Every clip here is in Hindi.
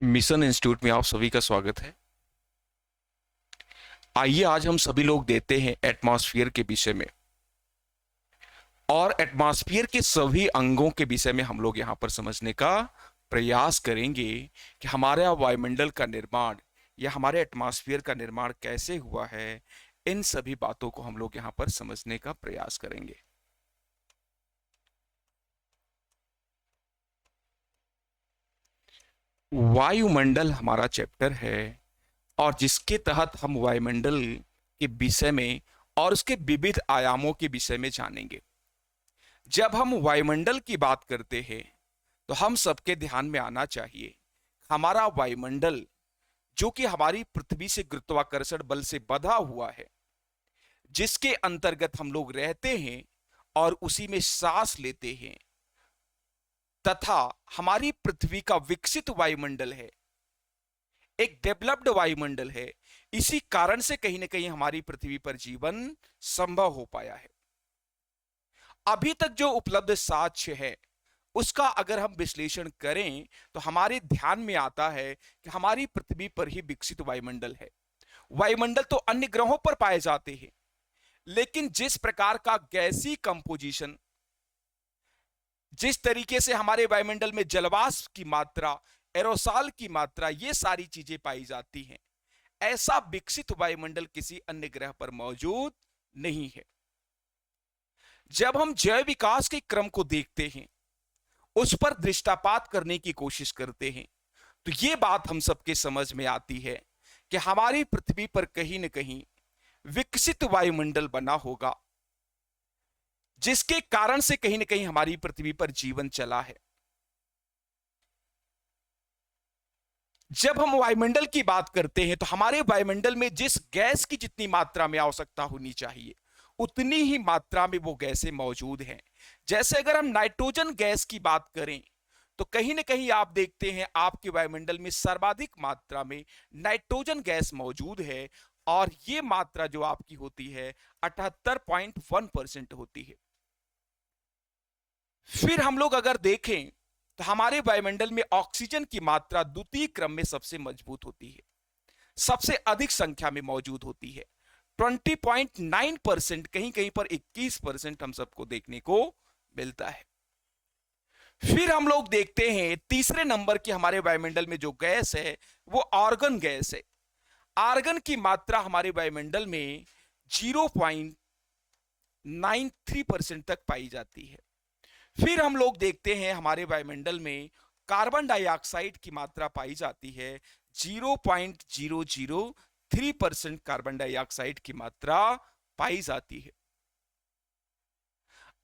मिशन इंस्टीट्यूट में आप सभी का स्वागत है। आइए आज हम सभी लोग देते हैं एटमॉस्फेयर के विषय में और एटमॉस्फेयर के सभी अंगों के विषय में हम लोग यहाँ पर समझने का प्रयास करेंगे कि हमारे वायुमंडल का निर्माण या हमारे एटमॉस्फेयर का निर्माण कैसे हुआ है। इन सभी बातों को हम लोग यहाँ पर समझने का प्रयास करेंगे। वायुमंडल हमारा चैप्टर है और जिसके तहत हम वायुमंडल के विषय में और उसके विविध आयामों के विषय में जानेंगे। जब हम वायुमंडल की बात करते हैं तो हम सबके ध्यान में आना चाहिए हमारा वायुमंडल जो कि हमारी पृथ्वी से गुरुत्वाकर्षण बल से बंधा हुआ है, जिसके अंतर्गत हम लोग रहते हैं और उसी में सांस लेते हैं, तथा हमारी पृथ्वी का विकसित वायुमंडल है, एक डेवलप्ड वायुमंडल है। इसी कारण से कहीं ना कहीं हमारी पृथ्वी पर जीवन संभव हो पाया है। अभी तक जो उपलब्ध साक्ष्य है उसका अगर हम विश्लेषण करें तो हमारे ध्यान में आता है कि हमारी पृथ्वी पर ही विकसित वायुमंडल है। वायुमंडल तो अन्य ग्रहों पर पाए जाते हैं, लेकिन जिस प्रकार का गैसी कंपोजिशन, जिस तरीके से हमारे वायुमंडल में जलवाष्प की मात्रा, एरोसॉल की मात्रा, ये सारी चीजें पाई जाती हैं, ऐसा विकसित वायुमंडल किसी अन्य ग्रह पर मौजूद नहीं है। जब हम जैव विकास के क्रम को देखते हैं, उस पर दृष्टिपात करने की कोशिश करते हैं, तो यह बात हम सबके समझ में आती है कि हमारी पृथ्वी पर कहीं न कहीं विकसित वायुमंडल बना होगा, जिसके कारण से कहीं न कहीं हमारी पृथ्वी पर जीवन चला है। जब हम वायुमंडल की बात करते हैं तो हमारे वायुमंडल में जिस गैस की जितनी मात्रा में आवश्यकता होनी चाहिए उतनी ही मात्रा में वो गैसें मौजूद हैं। जैसे अगर हम नाइट्रोजन गैस की बात करें तो कहीं ना कहीं आप देखते हैं आपके वायुमंडल में सर्वाधिक मात्रा में नाइट्रोजन गैस मौजूद है, और ये मात्रा जो आपकी होती है 78.1% होती है। फिर हम लोग अगर देखें तो हमारे वायुमंडल में ऑक्सीजन की मात्रा द्वितीय क्रम में सबसे मजबूत होती है, सबसे अधिक संख्या में मौजूद होती है। 20.9%, कहीं कहीं पर 21% हम सबको देखने को मिलता है। फिर हम लोग देखते हैं तीसरे नंबर की हमारे वायुमंडल में जो गैस है वो आर्गन गैस है। आर्गन की मात्रा हमारे वायुमंडल में 0.93% तक पाई जाती है। फिर हम लोग देखते हैं हमारे वायुमंडल में कार्बन डाइऑक्साइड की मात्रा पाई जाती है। 0.003% कार्बन डाइऑक्साइड की मात्रा पाई जाती है।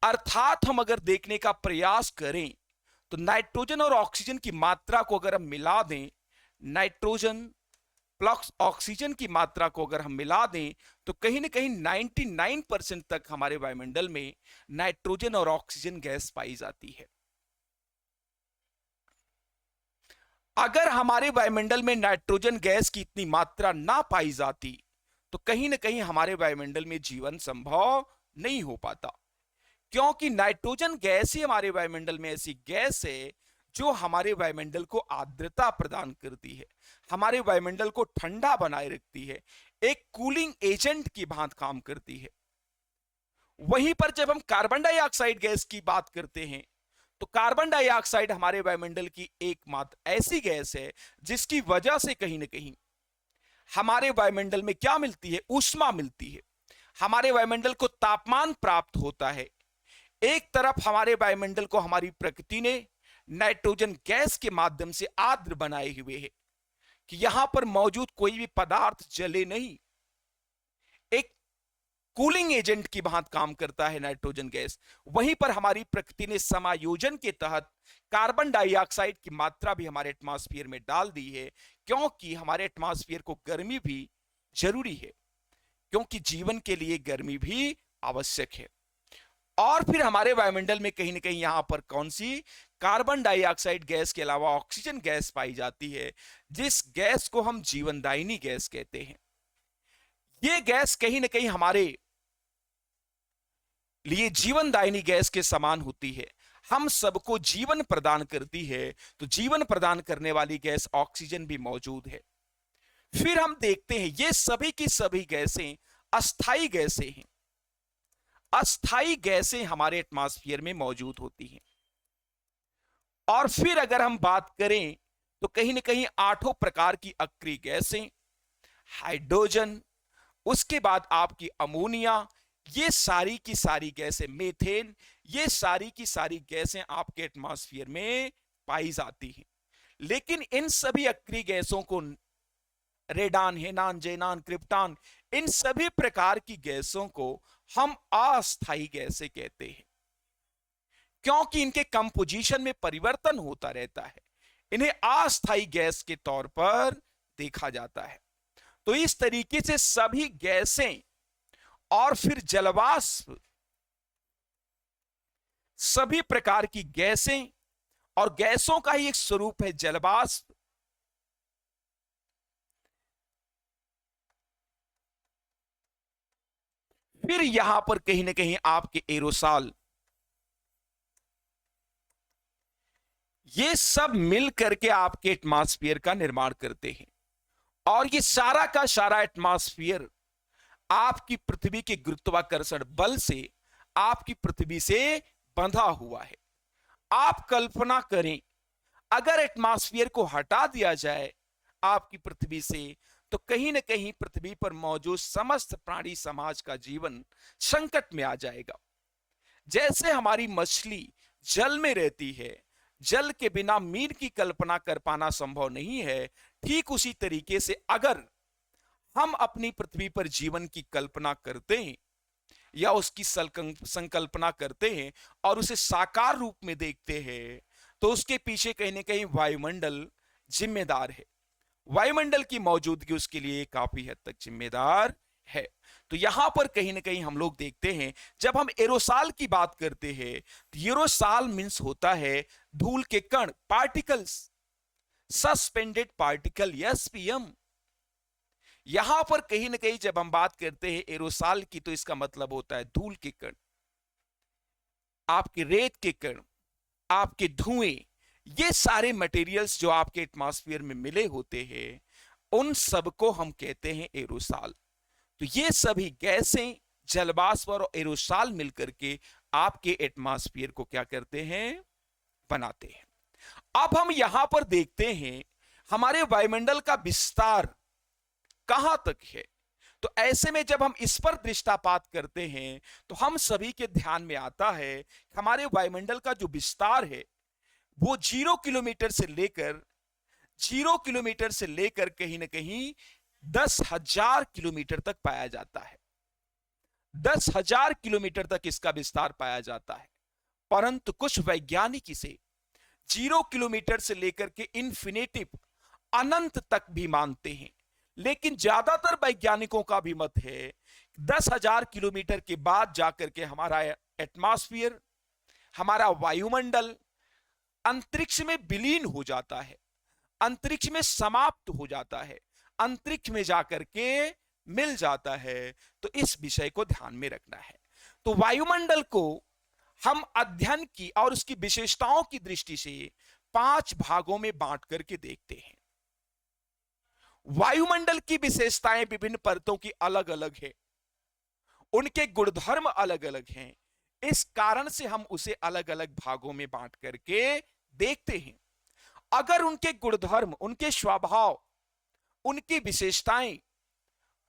अर्थात हम अगर देखने का प्रयास करें तो नाइट्रोजन और ऑक्सीजन की मात्रा को अगर हम मिला दें, नाइट्रोजन प्लस ऑक्सीजन की मात्रा को अगर हम मिला दें तो कहीं ना कहीं 99% तक हमारे वायुमंडल में नाइट्रोजन और ऑक्सीजन गैस पाई जाती है। अगर हमारे वायुमंडल में नाइट्रोजन गैस की इतनी मात्रा ना पाई जाती तो कहीं ना कहीं हमारे वायुमंडल में जीवन संभव नहीं हो पाता, क्योंकि नाइट्रोजन गैस ही हमारे वायुमंडल में ऐसी गैस है जो हमारे वायुमंडल को आर्द्रता प्रदान करती है, हमारे वायुमंडल को ठंडा बनाए रखती है, एक कूलिंग एजेंट की भांति काम करती है। वहीं पर जब हम कार्बन डाइऑक्साइड गैस की बात करते हैं तो कार्बन डाइऑक्साइड हमारे वायुमंडल की एकमात्र ऐसी गैस है जिसकी वजह से कहीं ना कहीं हमारे वायुमंडल में क्या मिलती है, ऊष्मा मिलती है, हमारे वायुमंडल को तापमान प्राप्त होता है। एक तरफ हमारे वायुमंडल को हमारी प्रकृति ने नाइट्रोजन गैस के माध्यम से आर्द्र बनाए हुए है कि यहां पर मौजूद कोई भी पदार्थ जले नहीं, एक कूलिंग एजेंट की भांति काम करता है नाइट्रोजन गैस। वहीं पर हमारी प्रकृति ने समायोजन के तहत कार्बन डाइऑक्साइड की मात्रा भी हमारे एटमॉस्फेयर में डाल दी है, क्योंकि हमारे एटमॉस्फेयर को गर्मी भी जरूरी है, क्योंकि जीवन के लिए गर्मी भी आवश्यक है। और फिर हमारे वायुमंडल में कहीं ना कहीं यहां पर कौन सी कार्बन डाइऑक्साइड गैस के अलावा ऑक्सीजन गैस पाई जाती है, जिस गैस को हम जीवनदायिनी गैस कहते हैं। यह गैस कहीं ना कहीं हमारे लिए जीवनदायिनी गैस के समान होती है। हम सबको जीवन प्रदान करती है, तो जीवन प्रदान करने वाली गैस ऑक्सीजन भी मौजूद है। फिर हम देखते हैं ये सभी की सभी गैसें अस्थाई गैसें हैं। अस्थाई गैसें हमारे एटमॉस्फेयर में मौजूद होती हैं। और फिर अगर हम बात करें तो कहीं ना कहीं 8 प्रकार की अक्रिय गैसें, हाइड्रोजन, उसके बाद आपकी अमोनिया, ये सारी की सारी गैसें, मीथेन, ये सारी की सारी गैसें आपके एटमॉस्फेयर में पाई जाती हैं। लेकिन इन सभी अक्रिय गैसों को रेडान, हेनान, जेनान, क्रिप्टान, इन सभी प्रकार की गैसों को हम अस्थायी गैसें कहते हैं, क्योंकि इनके कंपोजिशन में परिवर्तन होता रहता है। इन्हें अस्थायी गैस के तौर पर देखा जाता है। तो इस तरीके से सभी गैसें और फिर जलवाष्प, सभी प्रकार की गैसें और गैसों का ही एक स्वरूप है जलवाष्प। फिर यहां पर कहीं ना कहीं आपके एरोसॉल, ये सब मिल करके आपके एटमॉस्फेयर का निर्माण करते हैं। और ये सारा का सारा एटमॉस्फेयर आपकी पृथ्वी के गुरुत्वाकर्षण बल से आपकी पृथ्वी से बंधा हुआ है। आप कल्पना करें, अगर एटमॉस्फेयर को हटा दिया जाए आपकी पृथ्वी से, तो कहीं ना कहीं पृथ्वी पर मौजूद समस्त प्राणी समाज का जीवन संकट में आ जाएगा। जैसे हमारी मछली जल में रहती है, जल के बिना मीन की कल्पना कर पाना संभव नहीं है, ठीक उसी तरीके से अगर हम अपनी पृथ्वी पर जीवन की कल्पना करते हैं या उसकी संकल्पना करते हैं और उसे साकार रूप में देखते हैं, तो उसके पीछे कहीं ना कहीं वायुमंडल जिम्मेदार है। वायुमंडल की मौजूदगी उसके लिए काफी हद तक जिम्मेदार है। तो यहां पर कहीं ना कहीं हम लोग देखते हैं, जब हम एरोसॉल की बात करते हैं तो एरोसॉल मींस होता है धूल के कण, पार्टिकल्स, सस्पेंडेड पार्टिकल, एसपीएम। यहां पर कहीं ना कहीं जब हम बात करते हैं एरोसॉल की, तो इसका मतलब होता है धूल के कण, आपके रेत के कण, आपके धुएं, ये सारे मटेरियल्स जो आपके एटमॉस्फेयर में मिले होते हैं, उन सबको हम कहते हैं एरोसॉल। तो ये सभी गैसें, जलवाष्प और एरोसॉल मिलकर के आपके एटमॉस्फेयर को क्या करते हैं, बनाते हैं। अब हम यहां पर देखते हैं हमारे वायुमंडल का विस्तार कहां तक है। तो ऐसे में जब हम इस पर दृष्टिपात करते हैं तो हम सभी के ध्यान में आता है हमारे वायुमंडल का जो विस्तार है वो 0 किलोमीटर से लेकर कहीं ना कहीं 10,000 किलोमीटर तक पाया जाता है। 10,000 किलोमीटर तक इसका विस्तार पाया जाता है। परंतु कुछ वैज्ञानिक इसे 0 किलोमीटर से लेकर के इन्फिनिटिव, अनंत तक भी मानते हैं। लेकिन ज्यादातर वैज्ञानिकों का भी मत है 10,000 किलोमीटर के बाद जाकर के हमारा एटमॉस्फेयर, हमारा वायुमंडल अंतरिक्ष में विलीन हो जाता है, अंतरिक्ष में समाप्त हो जाता है, अंतरिक्ष में जाकर के मिल जाता है। तो इस विषय को ध्यान में रखना है। तो वायुमंडल को हम अध्ययन की और उसकी विशेषताओं की दृष्टि से 5 भागों में बांट करके देखते हैं। वायुमंडल की विशेषताएं विभिन्न परतों की अलग अलग है, उनके गुणधर्म अलग अलग हैं। इस कारण से हम उसे अलग अलग भागों में बांट करके देखते हैं। अगर उनके गुणधर्म, उनके स्वभाव, उनकी विशेषताएं,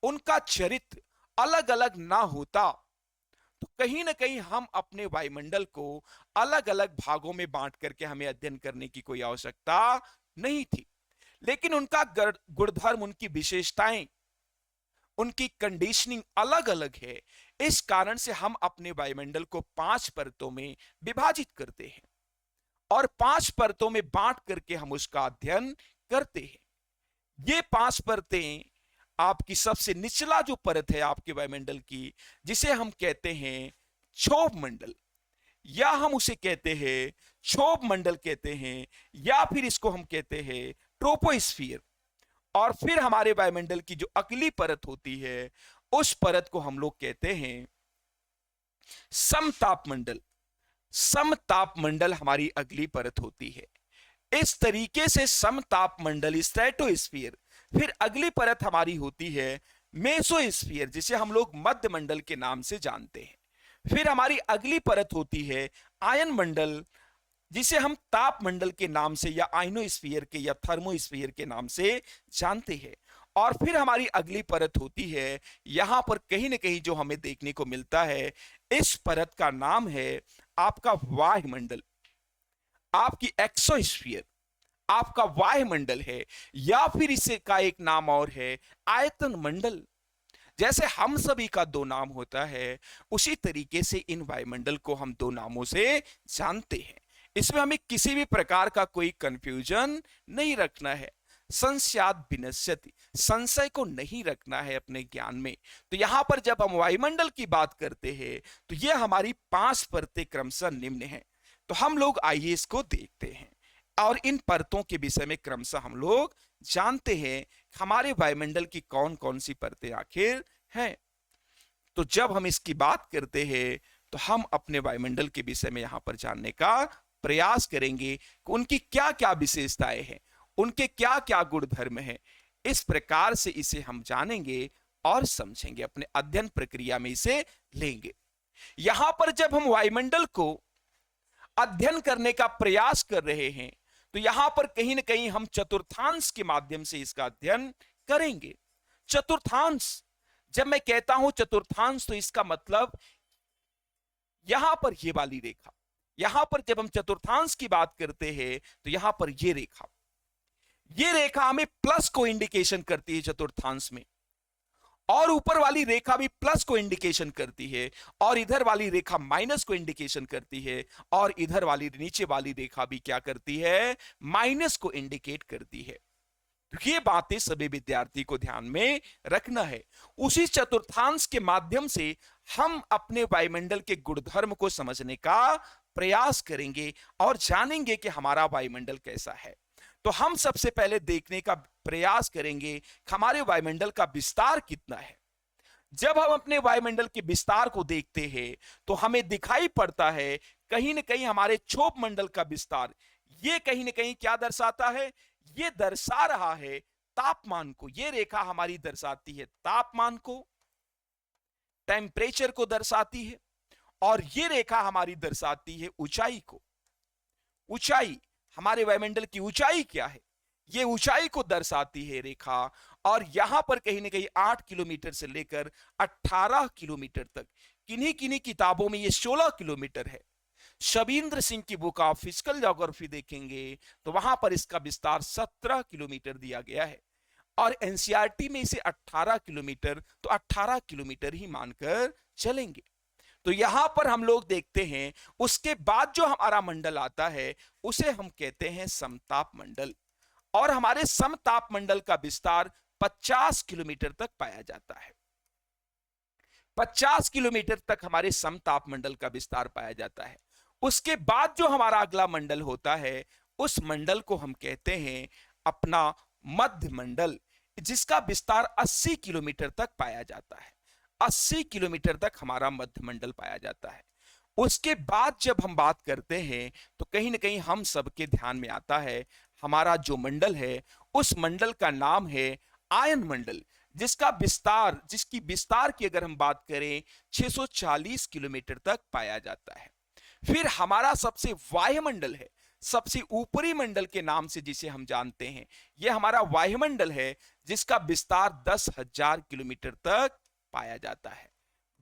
उनका चरित्र अलग अलग ना होता तो कहीं ना कहीं हम अपने वायुमंडल को अलग अलग भागों में बांट करके हमें अध्ययन करने की कोई आवश्यकता नहीं थी। लेकिन उनका गुणधर्म, उनकी विशेषताएं, उनकी कंडीशनिंग अलग अलग है। इस कारण से हम अपने वायुमंडल को 5 परतों में विभाजित करते हैं और 5 परतों में बांट करके हम उसका अध्ययन करते हैं। ये 5 परतें, आपकी सबसे निचला जो परत है आपके वायुमंडल की, जिसे हम कहते हैं क्षोभ मंडल, या हम उसे कहते हैं क्षोभ मंडल कहते हैं, या फिर इसको हम कहते हैं ट्रोपोस्फियर। और फिर हमारे वायुमंडल की जो अगली परत होती है उस परत को हम लोग कहते हैं समताप मंडल। समतापमंडल हमारी अगली परत होती है। इस तरीके से समतापमंडल स्ट्रेटोस्फीयर, फिर अगली परत हमारी होती है मेसोस्फीयर, जिसे हम लोग मध्य मंडल के नाम से जानते हैं। फिर हमारी अगली परत होती है आयन मंडल, जिसे हम ताप मंडल के नाम से या आइनोस्फीयर के या थर्मोस्फीयर के नाम से जानते हैं। और फिर हमारी अगली परत होती है, यहां पर कहीं ना कहीं जो हमें देखने को मिलता है, इस परत का नाम है आपका वायुमंडल, आपकी एक्सोस्फीयर, आपका वायुमंडल है। या फिर इसे का एक नाम और है आयतन मंडल। जैसे हम सभी का दो नाम होता है, उसी तरीके से इन वायुमंडल को हम दो नामों से जानते हैं। इसमें हमें किसी भी प्रकार का कोई कंफ्यूजन नहीं रखना है। संशयाद विनश्यति, संशय को नहीं रखना है अपने ज्ञान में। तो यहां पर जब हम वायुमंडल की बात करते हैं, तो यह हमारी 5 परतें क्रमशः निम्न है। तो हम लोग आइए इसको देखते हैं और इन परतों के विषय में क्रमशः हम लोग जानते हैं हमारे वायुमंडल की कौन कौन सी परतें आखिर हैं। तो जब हम इसकी बात करते हैं, तो हम अपने वायुमंडल के विषय में यहां पर जानने का प्रयास करेंगे कि उनकी क्या क्या विशेषताएं हैं, उनके क्या क्या गुणधर्म हैं। इस प्रकार से इसे हम जानेंगे और समझेंगे, अपने अध्ययन प्रक्रिया में इसे लेंगे। यहां पर जब हम वायुमंडल को अध्ययन करने का प्रयास कर रहे हैं, तो यहां पर कहीं ना कहीं हम चतुर्थांश के माध्यम से इसका अध्ययन करेंगे। चतुर्थांश, जब मैं कहता हूं चतुर्थांश, तो इसका मतलब यहां पर ये वाली रेखा, यहां पर जब हम चतुर्थांश की बात करते हैं, तो यहां पर ये रेखा हमें प्लस को इंडिकेशन करती है चतुर्थांश में, और ऊपर वाली रेखा भी प्लस को इंडिकेशन करती है, और इधर वाली रेखा माइनस को इंडिकेशन करती है, और इधर वाली नीचे वाली रेखा भी क्या करती है, माइनस को इंडिकेट करती है। तो ये बातें सभी विद्यार्थी को ध्यान में रखना है। उसी चतुर्थांश के माध्यम से हम अपने वायुमंडल के गुणधर्म को समझने का प्रयास करेंगे और जानेंगे कि हमारा वायुमंडल कैसा है। तो हम सबसे पहले देखने का प्रयास करेंगे हमारे वायुमंडल का विस्तार कितना है। जब हम अपने वायुमंडल के विस्तार को देखते हैं, तो हमें दिखाई पड़ता है कहीं ना कहीं हमारे क्षोभ मंडल का विस्तार, ये कहीं ना कहीं क्या दर्शाता है, ये दर्शा रहा है तापमान को। ये रेखा हमारी दर्शाती है तापमान को, टेम्परेचर को दर्शाती है, और ये रेखा हमारी दर्शाती है ऊंचाई को। ऊंचाई, हमारे वायुमंडल की ऊंचाई क्या है, ये ऊंचाई को दर्शाती है रेखा। और यहां पर कहीं ना कहीं 8 किलोमीटर से लेकर 18 किलोमीटर तक, किन्हीं किन्हीं किताबों में ये 16 किलोमीटर है। शबींद्र सिंह की बुक ऑफ फिजिकल ज्योग्राफी देखेंगे, तो वहां पर इसका विस्तार 17 किलोमीटर दिया गया है, और एनसीईआरटी में इसे 18 किलोमीटर, तो 18 किलोमीटर ही मानकर चलेंगे। तो यहां पर हम लोग देखते हैं, उसके बाद जो हमारा मंडल आता है, उसे हम कहते हैं समताप मंडल, और हमारे समताप मंडल का विस्तार 50 किलोमीटर तक पाया जाता है। 50 किलोमीटर तक हमारे समताप मंडल का विस्तार पाया जाता है। उसके बाद जो हमारा अगला मंडल होता है, उस मंडल को हम कहते हैं अपना मध्य मंडल, जिसका विस्तार 80 किलोमीटर तक पाया जाता है। 80 किलोमीटर तक हमारा मध्य मंडल पाया जाता है। उसके बाद जब हम बात करते हैं, तो कहीं ना कहीं हम सबके ध्यान में आता है हमारा जो मंडल है, उस मंडल का नाम है आयन मंडल, जिसकी विस्तार की अगर हम बात करें 640 किलोमीटर तक पाया जाता है। फिर हमारा सबसे वायुमंडल है, सबसे ऊपरी मंडल के नाम से जिसे हम जानते हैं, यह हमारा वायुमंडल है, जिसका विस्तार 10,000 किलोमीटर तक पाया जाता है।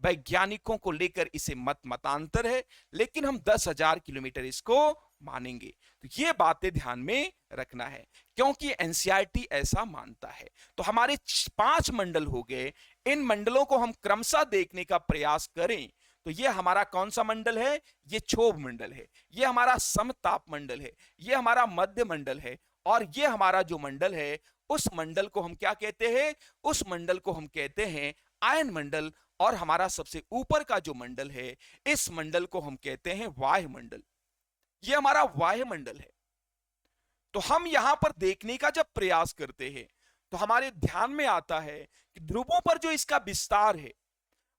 वैज्ञानिकों को लेकर इसे मतांतर है, लेकिन हम 10,000 किलोमीटर इसको मानेंगे। तो ये बातें ध्यान में रखना है, क्योंकि एनसीईआरटी ऐसा मानता है। तो हमारे 5 मंडल हो गए। इन मंडलों को हम क्रमशः देखने का प्रयास करें, तो ये हमारा कौन सा मंडल है, ये क्षोभ मंडल है, ये हमारा समताप मंडल है, ये हमारा मध्य मंडल है, और ये हमारा जो मंडल है, उस मंडल को हम क्या कहते हैं, उस मंडल को हम कहते हैं आयन मंडल। और हमारा सबसे ऊपर का जो मंडल है, इस मंडल को हम कहते हैं वायुमंडल। ये हमारा वायुमंडल है। तो हम यहां पर देखने का जब प्रयास करते हैं, तो हमारे ध्यान में आता है कि ध्रुवों पर जो इसका विस्तार है,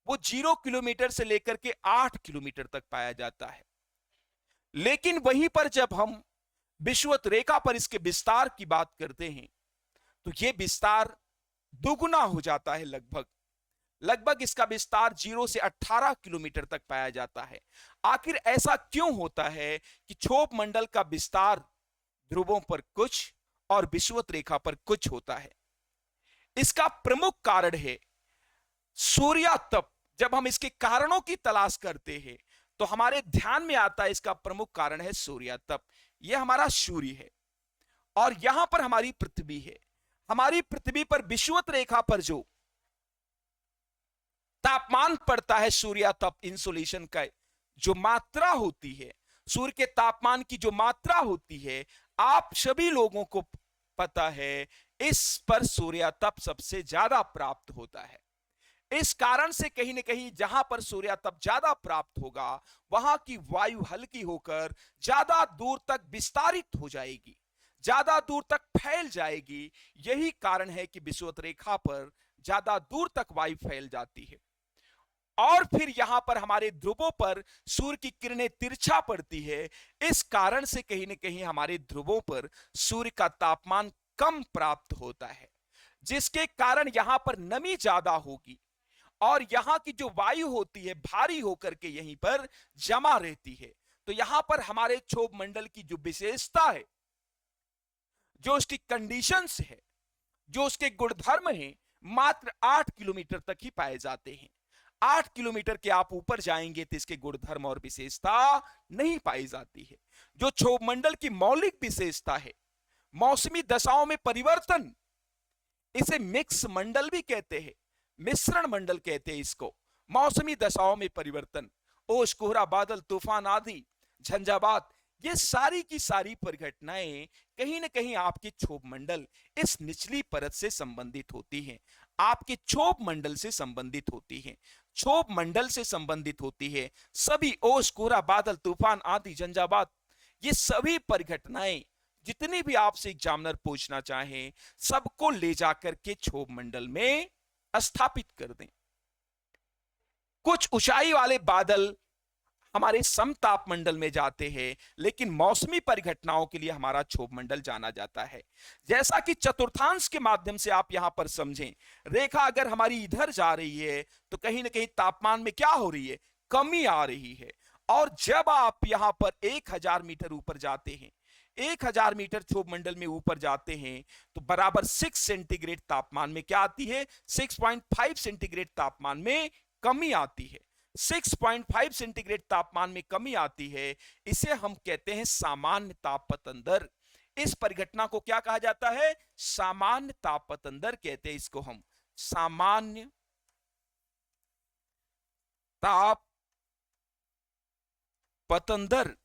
वो 0 किलोमीटर से लेकर के 8 किलोमीटर तक पाया जाता है। लेकिन वहीं पर जब हम विषुवत रेखा पर इसके विस्तार की बात करते हैं तो यह विस्तार दुगुना हो जाता है। लगभग लगभग इसका विस्तार 0 से 18 किलोमीटर तक पाया जाता है। आखिर ऐसा क्यों होता है कि क्षोभ मंडल का विस्तार ध्रुवों पर कुछ और विषुवत रेखा पर कुछ होता है? इसका प्रमुख कारण है सूर्यातप। जब हम इसके कारणों की तलाश करते हैं तो हमारे ध्यान में आता है इसका प्रमुख कारण है सूर्यातप। यह हमारा सूर्य है और यहां पर हमारी पृथ्वी है। हमारी पृथ्वी पर विषुवत रेखा पर जो तापमान पड़ता है, सूर्यातप इंसोलेशन का जो मात्रा होती है, सूर्य के तापमान की जो मात्रा होती है, आप सभी लोगों को पता है इस पर सूर्यातप सबसे ज्यादा प्राप्त होता है। इस कारण से कहीं ना कहीं जहां पर सूर्यातप ज्यादा प्राप्त होगा वहां की वायु हल्की होकर ज्यादा दूर तक विस्तारित हो जाएगी, ज्यादा दूर तक फैल जाएगी। यही कारण है कि विषुवत रेखा पर ज्यादा दूर तक वायु फैल जाती है और फिर यहां पर हमारे ध्रुवों पर सूर्य की किरणें तिरछा पड़ती है। इस कारण से कहीं ना कहीं हमारे ध्रुवों पर सूर्य का तापमान कम प्राप्त होता है, जिसके कारण यहां पर नमी ज्यादा होगी और यहां की जो वायु होती है भारी होकर के यहीं पर जमा रहती है। तो यहां पर हमारे क्षोभ मंडल की जो विशेषता है, जो उसकी कंडीशंस है, जो उसके गुणधर्म हैं, मात्र 8 किलोमीटर तक ही पाए जाते हैं। 8 किलोमीटर के आप ऊपर जाएंगे तो इसके गुणधर्म और विशेषता नहीं पाई जाती है। जो क्षोभ मंडल की मौलिक विशेषता है, मौसमी दशाओं में परिवर्तन, इसे मिक्स मंडल भी कहते हैं, मिश्रण मंडल कहते हैं इसको। मौसमी दशाओं में परिवर्तन, ओस, कोहरा, बादल, तूफान आदि, झंझावात, ये सारी की सारी परिघटनाएं कहीं ना कहीं आपके क्षोभ मंडल इस निचली परत से संबंधित होती हैं, आपके क्षोभ मंडल से संबंधित होती हैं, क्षोभ मंडल से संबंधित होती है। सभी ओस, कोहरा, बादल, तूफान आदि, झंझावात, ये सभी परिघटनाएं जितनी भी आपसे एग्जामिनर पूछना चाहे सबको ले जाकर के क्षोभ मंडल में स्थापित कर दें। कुछ ऊंचाई वाले बादल हमारे समताप मंडल में जाते हैं, लेकिन मौसमी परिघटनाओं के लिए हमारा क्षोभ मंडल जाना जाता है। जैसा कि चतुर्थांश के माध्यम से आप यहां पर समझें, रेखा अगर हमारी इधर जा रही है तो कहीं ना कहीं तापमान में क्या हो रही है, कमी आ रही है। और जब आप यहां पर 1000 मीटर ऊपर जाते हैं, 1000 मीटर क्षोभ मंडल में ऊपर जाते हैं तो बराबर 6 सेंटीग्रेड तापमान में क्या आती है, 6.5 सेंटीग्रेड तापमान में कमी आती है। 6.5 सेंटीग्रेड तापमान में कमी आती है, इसे हम कहते हैं सामान्य तापपतन दर। इस परिघटना को क्या कहा जाता है, सामान्य तापपतन दर कहते हैं इसको हम, सामान्य तापपतन दर।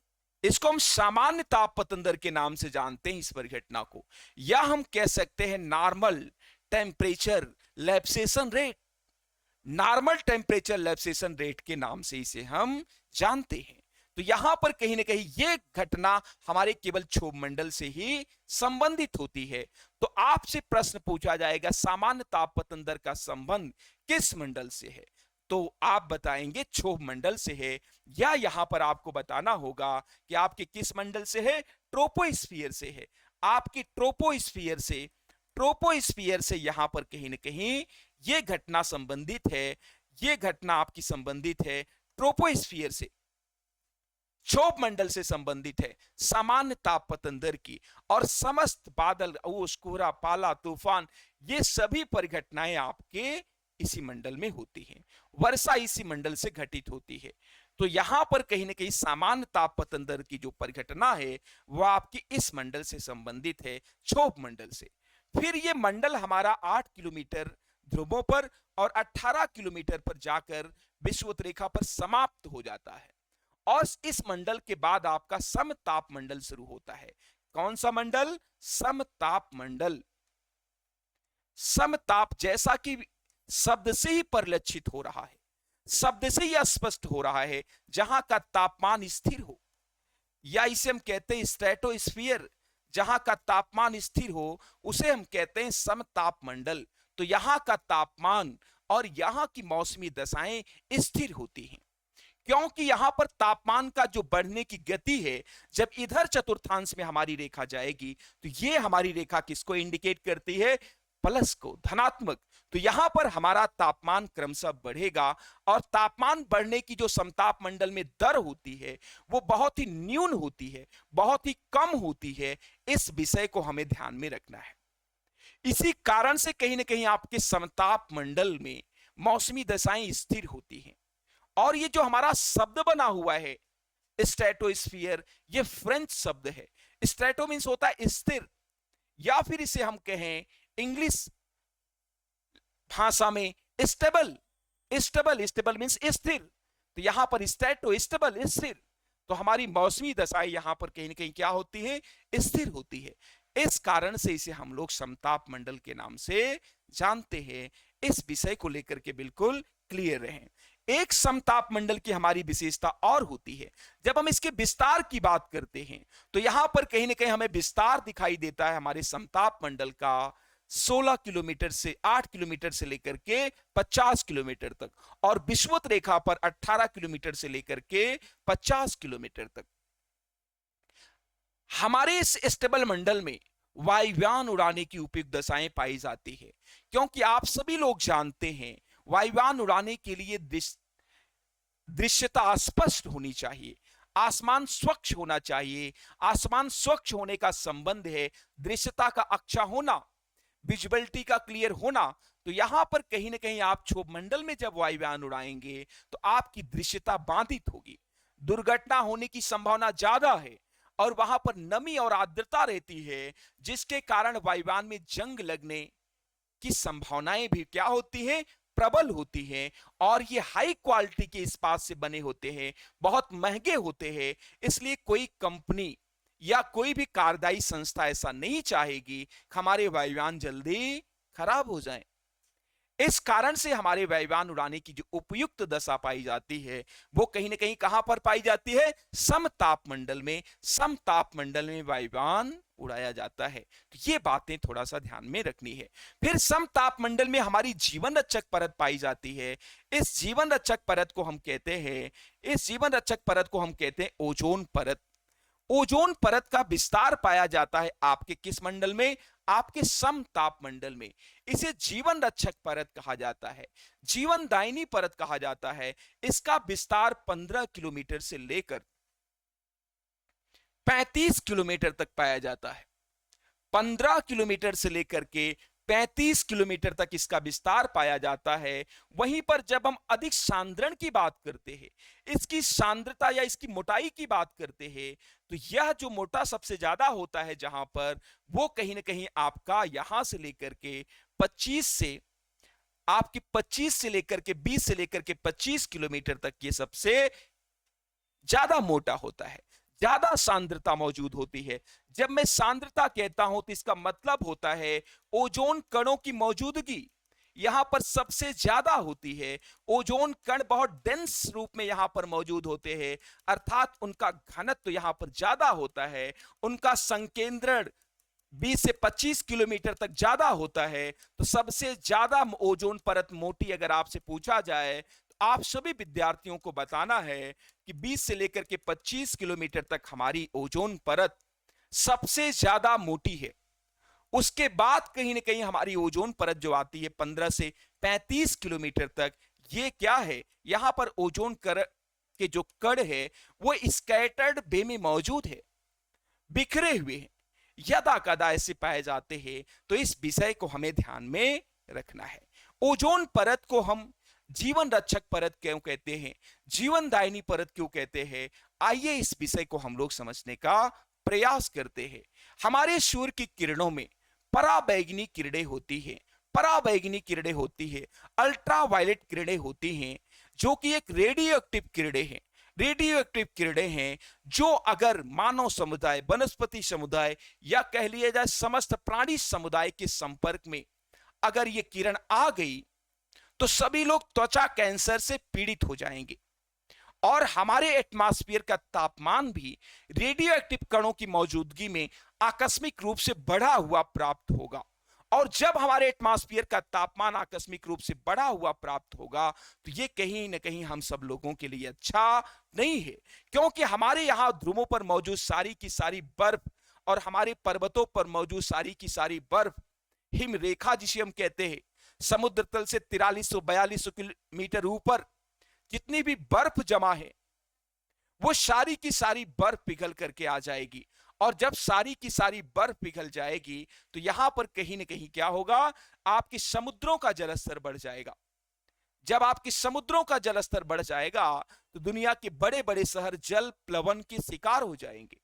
इसको हम सामान्य तापपतन दर के नाम से जानते हैं इस परिघटना को, या हम कह सकते हैं normal temperature लैप्सेशन rate. Normal temperature लैप्सेशन rate के नाम से इसे हम जानते हैं। तो यहां पर कहीं ना कहीं यह घटना हमारे केवल क्षोभ मंडल से ही संबंधित होती है। तो आपसे प्रश्न पूछा जाएगा सामान्य तापपतन दर का संबंध किस मंडल से है, तो आप बताएंगे क्षोभ मंडल से है। या यहां पर आपको बताना होगा कि आपके किस मंडल से है, ट्रोपोस्फियर से है। आपकी ट्रोपोस्फियर से यहां पर कहीं ना कहीं यह घटना संबंधित है, यह घटना आपकी संबंधित है ट्रोपोस्फियर से, क्षोभ मंडल से संबंधित है सामान्य तापपतन दर की। और समस्त बादल, ओस, कोहरा, पाला, तूफान, ये सभी परिघटनाएं आपके इसी मंडल में होती हैं, वर्षा इसी मंडल से घटित होती है। तो यहां पर कहीं ना कहीं सामान्य तापपतन दर की जो परिघटना है वह आपकी इस मंडल से संबंधित है, क्षोभ मंडल से। फिर यह मंडल हमारा 8 किलोमीटर ध्रुवों पर और 18 किलोमीटर पर जाकर विषुवत रेखा पर समाप्त हो जाता है। और इस मंडल के बाद आपका समताप मंडल शुरू होता है। कौन सा मंडल, समताप मंडल। समताप जैसा कि शब्द से ही परिलक्षित हो रहा है, शब्द से ही स्पष्ट हो रहा है, जहां का तापमान स्थिर हो, या इसे हम कहते हैं स्ट्रेटोस्फीयर, जहां का तापमान स्थिर हो उसे हम कहते हैं समताप मंडल। तो यहां का तापमान और यहां की मौसमी दशाएं स्थिर होती हैं। क्योंकि यहां पर तापमान का जो बढ़ने की गति है, जब इधर चतुर्थांश में हमारी रेखा जाएगी तो ये हमारी रेखा किसको इंडिकेट करती है? प्लस को, धनात्मक। तो यहां पर हमारा तापमान क्रमशः बढ़ेगा और तापमान बढ़ने की जो समताप मंडल में दर होती है वो बहुत ही न्यून होती है, बहुत ही कम होती है। इस विषय को हमें ध्यान में रखना है। इसी कारण से कहीं ना कहीं आपके समताप मंडल में मौसमी दशाएं स्थिर होती हैं। और ये जो हमारा शब्द बना हुआ है स्ट्रेटोस्फीयर, ये फ्रेंच शब्द है। स्ट्रेटो मीन्स होता है स्थिर, या फिर इसे हम कहें इंग्लिश भाषा में स्टेबल। स्टेबल, स्टेबल मीन्स स्थिर। तो यहां पर स्ट्रेटो, स्टेबल, स्थिर। तो हमारी मौसमी दशाएं यहां पर कहीं ना कहीं क्या होती है? स्थिर होती है। इस कारण से इसे हम लोग समताप मंडल के नाम से जानते हैं। इस विषय को लेकर के बिल्कुल क्लियर रहें। एक समताप मंडल की हमारी विशेषता और होती है, जब हम इसके विस्तार की बात करते हैं तो यहां पर कहीं ना कहीं हमें विस्तार दिखाई देता है हमारे समताप मंडल का 16 किलोमीटर से 8 किलोमीटर से लेकर के 50 किलोमीटर तक, और विषुवत रेखा पर 18 किलोमीटर से लेकर के 50 किलोमीटर तक। हमारे इस स्टेबल मंडल में वायुयान उड़ाने की उपयुक्त दशाएं पाई जाती है, क्योंकि आप सभी लोग जानते हैं वायुयान उड़ाने के लिए दृश्यता स्पष्ट होनी चाहिए, आसमान स्वच्छ होना चाहिए। आसमान स्वच्छ होने का संबंध है दृश्यता का अच्छा होना, विजिबिलिटी का क्लियर होना। तो यहां पर कहीं ना कहीं आप क्षोभ मंडल में जब वायुयान उड़ाएंगे तो आपकी दृश्यता बाधित होगी, दुर्घटना होने की संभावना ज्यादा है, और वहां पर नमी और आर्द्रता रहती है, जिसके कारण वायुयान में जंग लगने की संभावनाएं भी क्या होती हैं? प्रबल होती हैं। और ये हाई क्वालिटी के इस्पात से बने होते हैं, बहुत महंगे होते हैं। इसलिए कोई कंपनी या कोई भी कार्यदायी संस्था ऐसा नहीं चाहेगी हमारे वायुयान जल्दी खराब हो जाएं। इस कारण से हमारे वायुयान उड़ाने की जो उपयुक्त दशा पाई जाती है वो कहीं ना कहीं कहां पर पाई जाती है? समताप मंडल में। समताप मंडल में वायुयान उड़ाया जाता है। तो ये बातें थोड़ा सा ध्यान में रखनी है। फिर समताप मंडल में हमारी जीवन रक्षक परत पाई जाती है। इस जीवन रक्षक परत को हम कहते हैं, इस जीवन रक्षक परत को हम कहते हैं ओजोन परत। ओजोन परत का विस्तार पाया जाता है आपके किस मंडल में? आपके समताप मंडल में। इसे जीवन रक्षक परत कहा जाता है, जीवन दायिनी परत कहा जाता है। इसका विस्तार 15 किलोमीटर से लेकर 35 किलोमीटर तक पाया जाता है। 15 किलोमीटर से लेकर के 35 किलोमीटर तक इसका विस्तार पाया जाता है। वहीं पर जब हम अधिक सांद्रण की बात करते हैं, इसकी सांद्रता या इसकी मोटाई की बात करते हैं, तो यह जो मोटा सबसे ज्यादा होता है जहां पर, वो कहीं ना कहीं आपका यहां से लेकर के 25 से आपके 25 से लेकर के 20 से लेकर के 25 किलोमीटर तक ये सबसे ज्यादा मोटा होता है, ज्यादा सांद्रता मौजूद होती है। जब मैं सांद्रता कहता हूं तो इसका मतलब होता है ओजोन कणों की मौजूदगी यहां पर सबसे ज्यादा होती है। ओजोन कण बहुत डेंस रूप में यहां पर मौजूद होते हैं, अर्थात उनका घनत्व यहां पर ज्यादा होता है, उनका संकेंद्रण 20 से 25 किलोमीटर तक ज्यादा होता है। तो सबसे ज्यादा ओजोन परत मोटी अगर आपसे पूछा जाए तो आप सभी विद्यार्थियों को बताना है कि 20 से लेकर के 25 किलोमीटर तक हमारी ओजोन परत सबसे ज्यादा मोटी है। उसके बाद कहीं ना कहीं हमारी ओजोन परत जो आती है 15 से 35 किलोमीटर तक, ये क्या है? यहां पर ओजोन के जो कण है वो स्कैटर्ड वे में मौजूद है, बिखरे हुए हैं, यदा कदा ऐसे पाए जाते हैं। तो इस विषय को हमें ध्यान में रखना है। ओजोन परत को हम जीवन रक्षक परत क्यों कहते हैं, जीवन दायिनी परत क्यों कहते हैं, आइए इस विषय को हम लोग समझने का प्रयास करते हैं। हमारे सूर्य की किरणों में पराबैंगनी किरणें होती हैं, पराबैंगनी किरणें होती है, अल्ट्रावायलेट किरणें होती हैं, जो कि एक रेडियो एक्टिव किरणें हैं। रेडियो एक्टिव किरणें हैं जो अगर मानव समुदाय, वनस्पति समुदाय या कह लिया जाए समस्त प्राणी समुदाय के संपर्क में अगर ये किरण आ गई तो सभी लोग त्वचा कैंसर से पीड़ित हो जाएंगे, और हमारे एटमॉस्फेयर का तापमान भी रेडियो एक्टिव कणों की मौजूदगी में आकस्मिक रूप से बढ़ा हुआ प्राप्त होगा। और जब हमारे एटमॉस्फेयर का तापमान आकस्मिक रूप से बढ़ा हुआ प्राप्त होगा तो ये कहीं ना कहीं हम सब लोगों के लिए अच्छा नहीं है, क्योंकि हमारे यहाँ ध्रुवों पर मौजूद सारी की सारी बर्फ और हमारे पर्वतों पर मौजूद सारी की सारी बर्फ, हिम रेखा जिसे हम कहते हैं, समुद्र तल से 4342 किलोमीटर ऊपर जितनी भी बर्फ जमा है वो सारी की सारी बर्फ पिघल करके आ जाएगी। और जब सारी की सारी बर्फ पिघल जाएगी तो यहां पर कहीं ना कहीं क्या होगा, आपके समुद्रों का जलस्तर बढ़ जाएगा। जब आपके समुद्रों का जलस्तर बढ़ जाएगा तो दुनिया के बड़े बड़े शहर जल प्लवन के शिकार हो जाएंगे,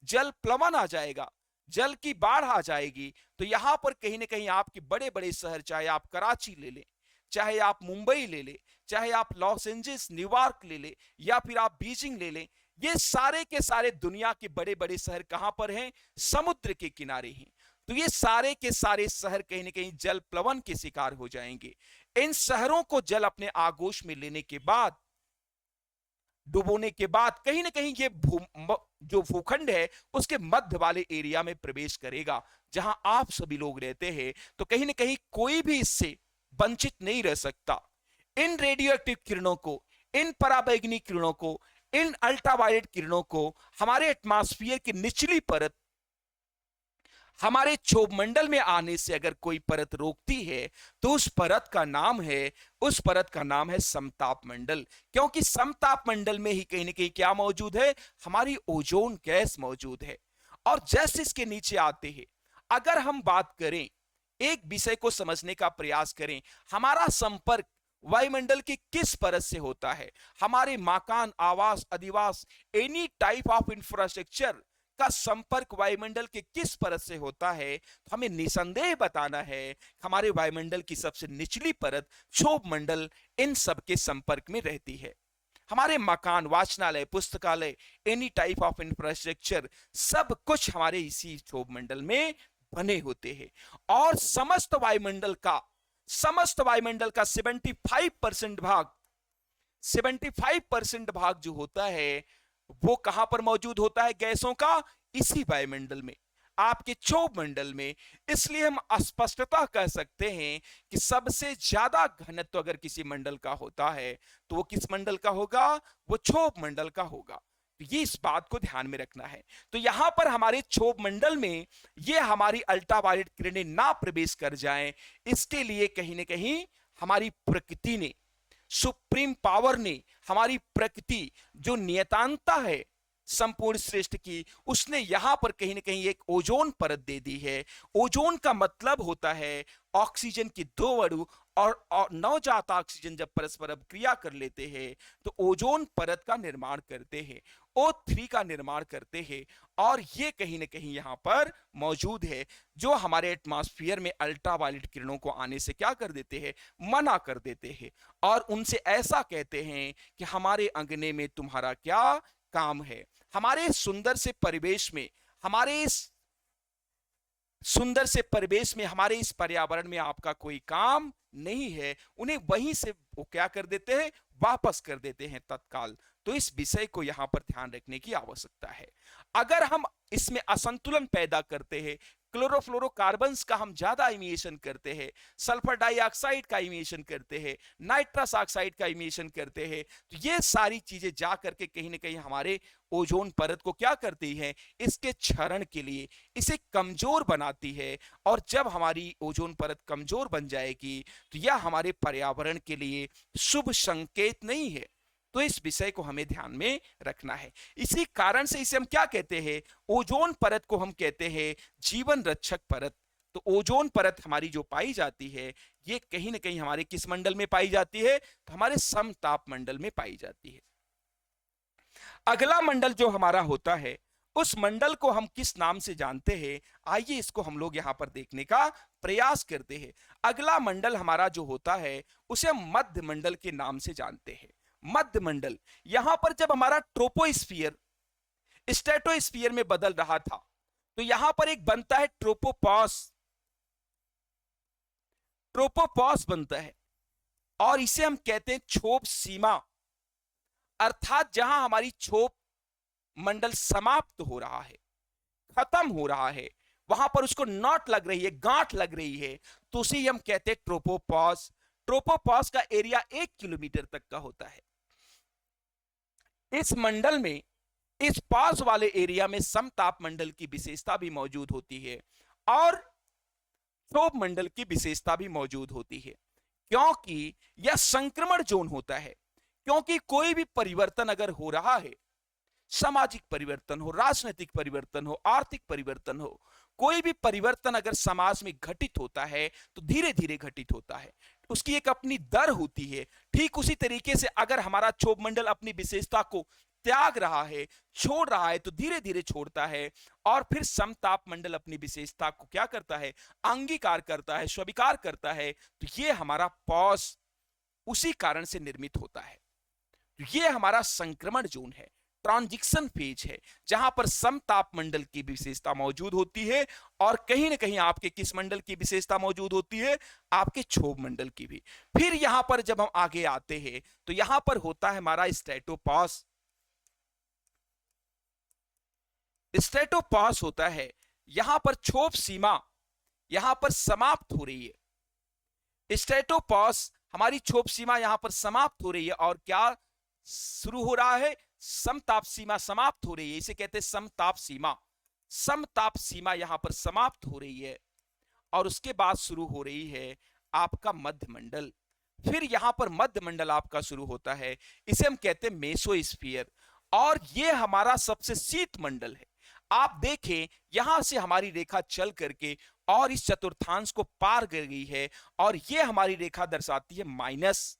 जल प्लवन आ जाएगा, जल की बाढ़ आ जाएगी। तो यहां पर कहीं ना कहीं आपके बड़े बड़े शहर, चाहे आप कराची ले लें, चाहे आप मुंबई ले लें, चाहे आप लॉस एंजल्स न्यूयॉर्क ले लें, या फिर आप बीजिंग ले लें, ये सारे के सारे दुनिया के बड़े बड़े शहर कहां पर हैं, समुद्र के किनारे हैं। तो ये सारे के सारे शहर कहीं ना कहीं जल प्लवन के शिकार हो जाएंगे। इन शहरों को जल अपने आगोश में लेने के बाद, डुबोने के बाद कहीं ना कहीं ये जो भूखंड है उसके मध्य वाले एरिया में प्रवेश करेगा जहां आप सभी लोग रहते हैं। तो कहीं ना कहीं कोई भी इससे वंचित नहीं रह सकता। इन रेडियो एक्टिव किरणों को, इन पराबैंगनी किरणों को, इन अल्ट्रावायलेट किरणों को हमारे एटमॉस्फेयर की निचली परत, हमारे क्षोभमंडल में आने से अगर कोई परत रोकती है तो उस परत का नाम है समताप मंडल। क्योंकि समताप मंडल में ही कहीं ना कहीं क्या मौजूद है, हमारी ओजोन गैस मौजूद है। और जैसे इसके नीचे आते हैं, अगर हम बात करें, एक विषय को समझने का प्रयास करें, हमारा संपर्क वायुमंडल की किस परत से होता है, हमारे मकान, आवास, अधिवास, एनी टाइप ऑफ इंफ्रास्ट्रक्चर का संपर्क वायुमंडल के किस परत से होता है, तो हमें निसंदेह बताना है हमारे वायुमंडल की सबसे निचली परत क्षोभ मंडल इन सब के संपर्क में रहती है। हमारे मकान, वाचनालय, पुस्तकालय, एनी टाइप ऑफ इंफ्रास्ट्रक्चर, सब कुछ हमारे इसी क्षोभ मंडल में बने होते हैं। और समस्त वायुमंडल का 75% भाग जो होता है वो कहां पर मौजूद होता है, गैसों का, इसी वायुमंडल में, आपके क्षोभ मंडल में। इसलिए हम स्पष्टता कह सकते हैं कि सबसे ज्यादा घनत्व अगर किसी मंडल का होता है तो वो किस मंडल का होगा, वो क्षोभ मंडल का होगा। तो ये इस बात को ध्यान में रखना है। तो यहां पर हमारे क्षोभ मंडल में ये हमारी अल्ट्रावायलेट किरणें ना प्रवेश कर जाएं, इसके लिए कहीं ना कहीं हमारी प्रकृति ने, सुप्रीम पावर ने, हमारी प्रकृति जो नियतांता है संपूर्ण श्रेष्ठ की, उसने यहां पर कहीं ना कहीं एक ओजोन परत दे दी है। ओजोन का मतलब होता है ऑक्सीजन की दो अणु और नवजात ऑक्सीजन जब परस्पर क्रिया कर लेते हैं तो ओजोन परत का निर्माण करते हैं, O3 का निर्माण करते हैं। और ये कहीं ना कहीं यहां पर मौजूद है, जो हमारे एटमॉस्फेयर में अल्ट्रावायलेट किरणों को आने से क्या कर देते हैं, मना कर देते हैं। और उनसे ऐसा कहते हैं कि हमारे अंगने में तुम्हारा क्या काम है, हमारे सुंदर से परिवेश में, हमारे इस सुंदर से परिवेश में, हमारे इस पर्यावरण में आपका कोई काम नहीं है। उन्हें वहीं से वो क्या कर देते हैं, वापस कर देते हैं तत्काल। तो इस विषय को यहां पर ध्यान रखने की आवश्यकता है। अगर हम इसमें असंतुलन पैदा करते हैं, क्लोरोफ्लोरोकार्बन्स का हम ज्यादा इमिशन करते हैं, सल्फर डाइऑक्साइड का इमिशन करते हैं, नाइट्रस ऑक्साइड का इमिशन करते हैं, तो ये सारी चीजें जा करके कहीं ना कहीं हमारे ओजोन परत को क्या करती है, इसके क्षरण के लिए इसे कमजोर बनाती है। और जब हमारी ओजोन परत कमजोर बन जाएगी तो यह हमारे पर्यावरण के लिए शुभ संकेत नहीं है। तो इस विषय को हमें ध्यान में रखना है। इसी कारण से इसे हम क्या कहते हैं, ओजोन परत को हम कहते हैं जीवन रक्षक परत। तो ओजोन परत हमारी जो पाई जाती है ये कहीं ना कहीं हमारे किस मंडल में पाई जाती है, तो हमारे समताप मंडल में पाई जाती है। अगला मंडल जो हमारा होता है उस मंडल को हम किस नाम से जानते हैं, आइए इसको हम लोग यहां पर देखने का प्रयास करते हैं। अगला मंडल हमारा जो होता है उसे हम मध्य मंडल के नाम से जानते हैं। मध्य मंडल, यहां पर जब हमारा ट्रोपोस्फियर स्ट्रेटोस्फियर में बदल रहा था तो यहां पर एक बनता है ट्रोपोपॉस बनता है, और इसे हम कहते हैं क्षोभ सीमा। अर्थात जहां हमारी क्षोभ मंडल समाप्त हो रहा है, खत्म हो रहा है, वहां पर उसको नॉट लग रही है, गांठ लग रही है, तो उसे हम कहते हैं ट्रोपोपॉज। ट्रोपोपॉज का एरिया 1 किलोमीटर तक का होता है। इस मंडल में, इस पॉज वाले एरिया में समताप मंडल की विशेषता भी मौजूद होती है और क्षोभ मंडल की विशेषता भी मौजूद होती है, क्योंकि यह संक्रमण जोन होता है। क्योंकि कोई भी परिवर्तन अगर हो रहा है, सामाजिक परिवर्तन हो, राजनीतिक परिवर्तन हो, आर्थिक परिवर्तन हो, कोई भी परिवर्तन अगर समाज में घटित होता है तो धीरे धीरे घटित होता है, उसकी एक अपनी दर होती है। ठीक उसी तरीके से अगर हमारा क्षोभ मंडल अपनी विशेषता को त्याग रहा है, छोड़ रहा है, तो धीरे धीरे छोड़ता है और फिर समताप मंडल अपनी विशेषता को क्या करता है, अंगीकार करता है, स्वीकार करता है। तो ये हमारा पॉज उसी कारण से निर्मित होता है। तो ये हमारा संक्रमण जोन है, ट्रांजिशन फेज है, जहां पर समताप मंडल की विशेषता मौजूद होती है और कहीं ना कहीं आपके किस मंडल की विशेषता मौजूद होती है, आपके क्षोभ मंडल की भी। फिर यहां पर जब हम आगे आते हैं तो यहां पर होता है हमारा स्ट्रेटोपॉज। स्ट्रेटोपॉज होता है, यहां पर क्षोभ सीमा यहां पर समाप्त हो रही है। स्ट्रेटोपॉज हमारी क्षोभ सीमा यहां पर समाप्त हो रही है और क्या शुरू हो रहा है, समताप सीमा समाप्त हो रही है। इसे कहते हैं समताप सीमा। समताप सीमा यहां पर समाप्त हो रही है और उसके बाद शुरू हो रही है आपका मध्य मंडल। फिर यहां पर मध्य मंडल आपका शुरू होता है, इसे हम कहते हैं मेसोस्फीयर, और यह हमारा सबसे शीत मंडल है। आप देखें यहां से हमारी रेखा चल करके और इस चतुर्थांश को पार कर गई है और यह हमारी रेखा दर्शाती है माइनस।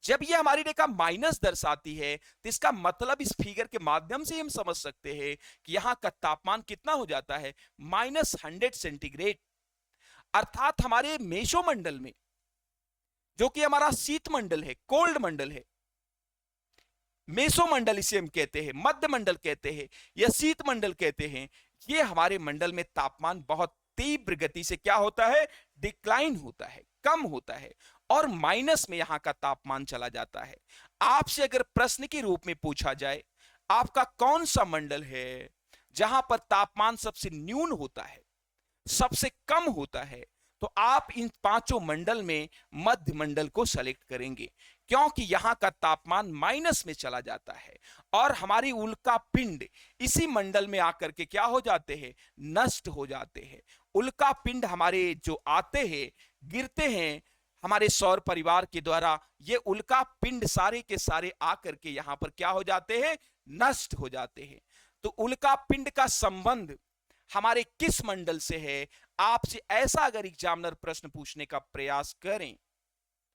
जब ये हमारी रेखा माइनस दर्शाती है तो इसका मतलब इस फिगर के माध्यम से हम समझ सकते हैं कि यहां का तापमान कितना हो जाता है, -100 सेंटीग्रेड। अर्थात हमारे मेसोमंडल में, जो कि हमारा शीत मंडल है, कोल्ड मंडल है, मेसोमंडल इसे हम कहते हैं, मध्य मंडल कहते हैं या शीत मंडल कहते हैं, ये हमारे मंडल में तापमान बहुत तीव्र गति से क्या होता है, डिक्लाइन होता है, कम होता है और माइनस में यहां का तापमान चला जाता है। आपसे अगर प्रश्न के रूप में पूछा जाए आपका कौन सा मंडल है जहां पर तापमान सबसे न्यून होता है, सबसे कम होता है, तो आप इन पांचों मंडल में मध्य मंडल को सेलेक्ट करेंगे, क्योंकि यहां का तापमान माइनस में चला जाता है और हमारी उल्का पिंड इसी मंडल में आकर के क्या हो जाते हैं, नष्ट हो जाते हैं। उल्का पिंड हमारे जो आते हैं, गिरते हैं हमारे सौर परिवार के द्वारा, ये उल्का पिंड सारे के सारे आकर के यहां पर क्या हो जाते हैं, नष्ट हो जाते हैं। तो उल्का पिंड का संबंध हमारे किस मंडल से है, आपसे ऐसा अगर एग्जामिनर प्रश्न पूछने का प्रयास करें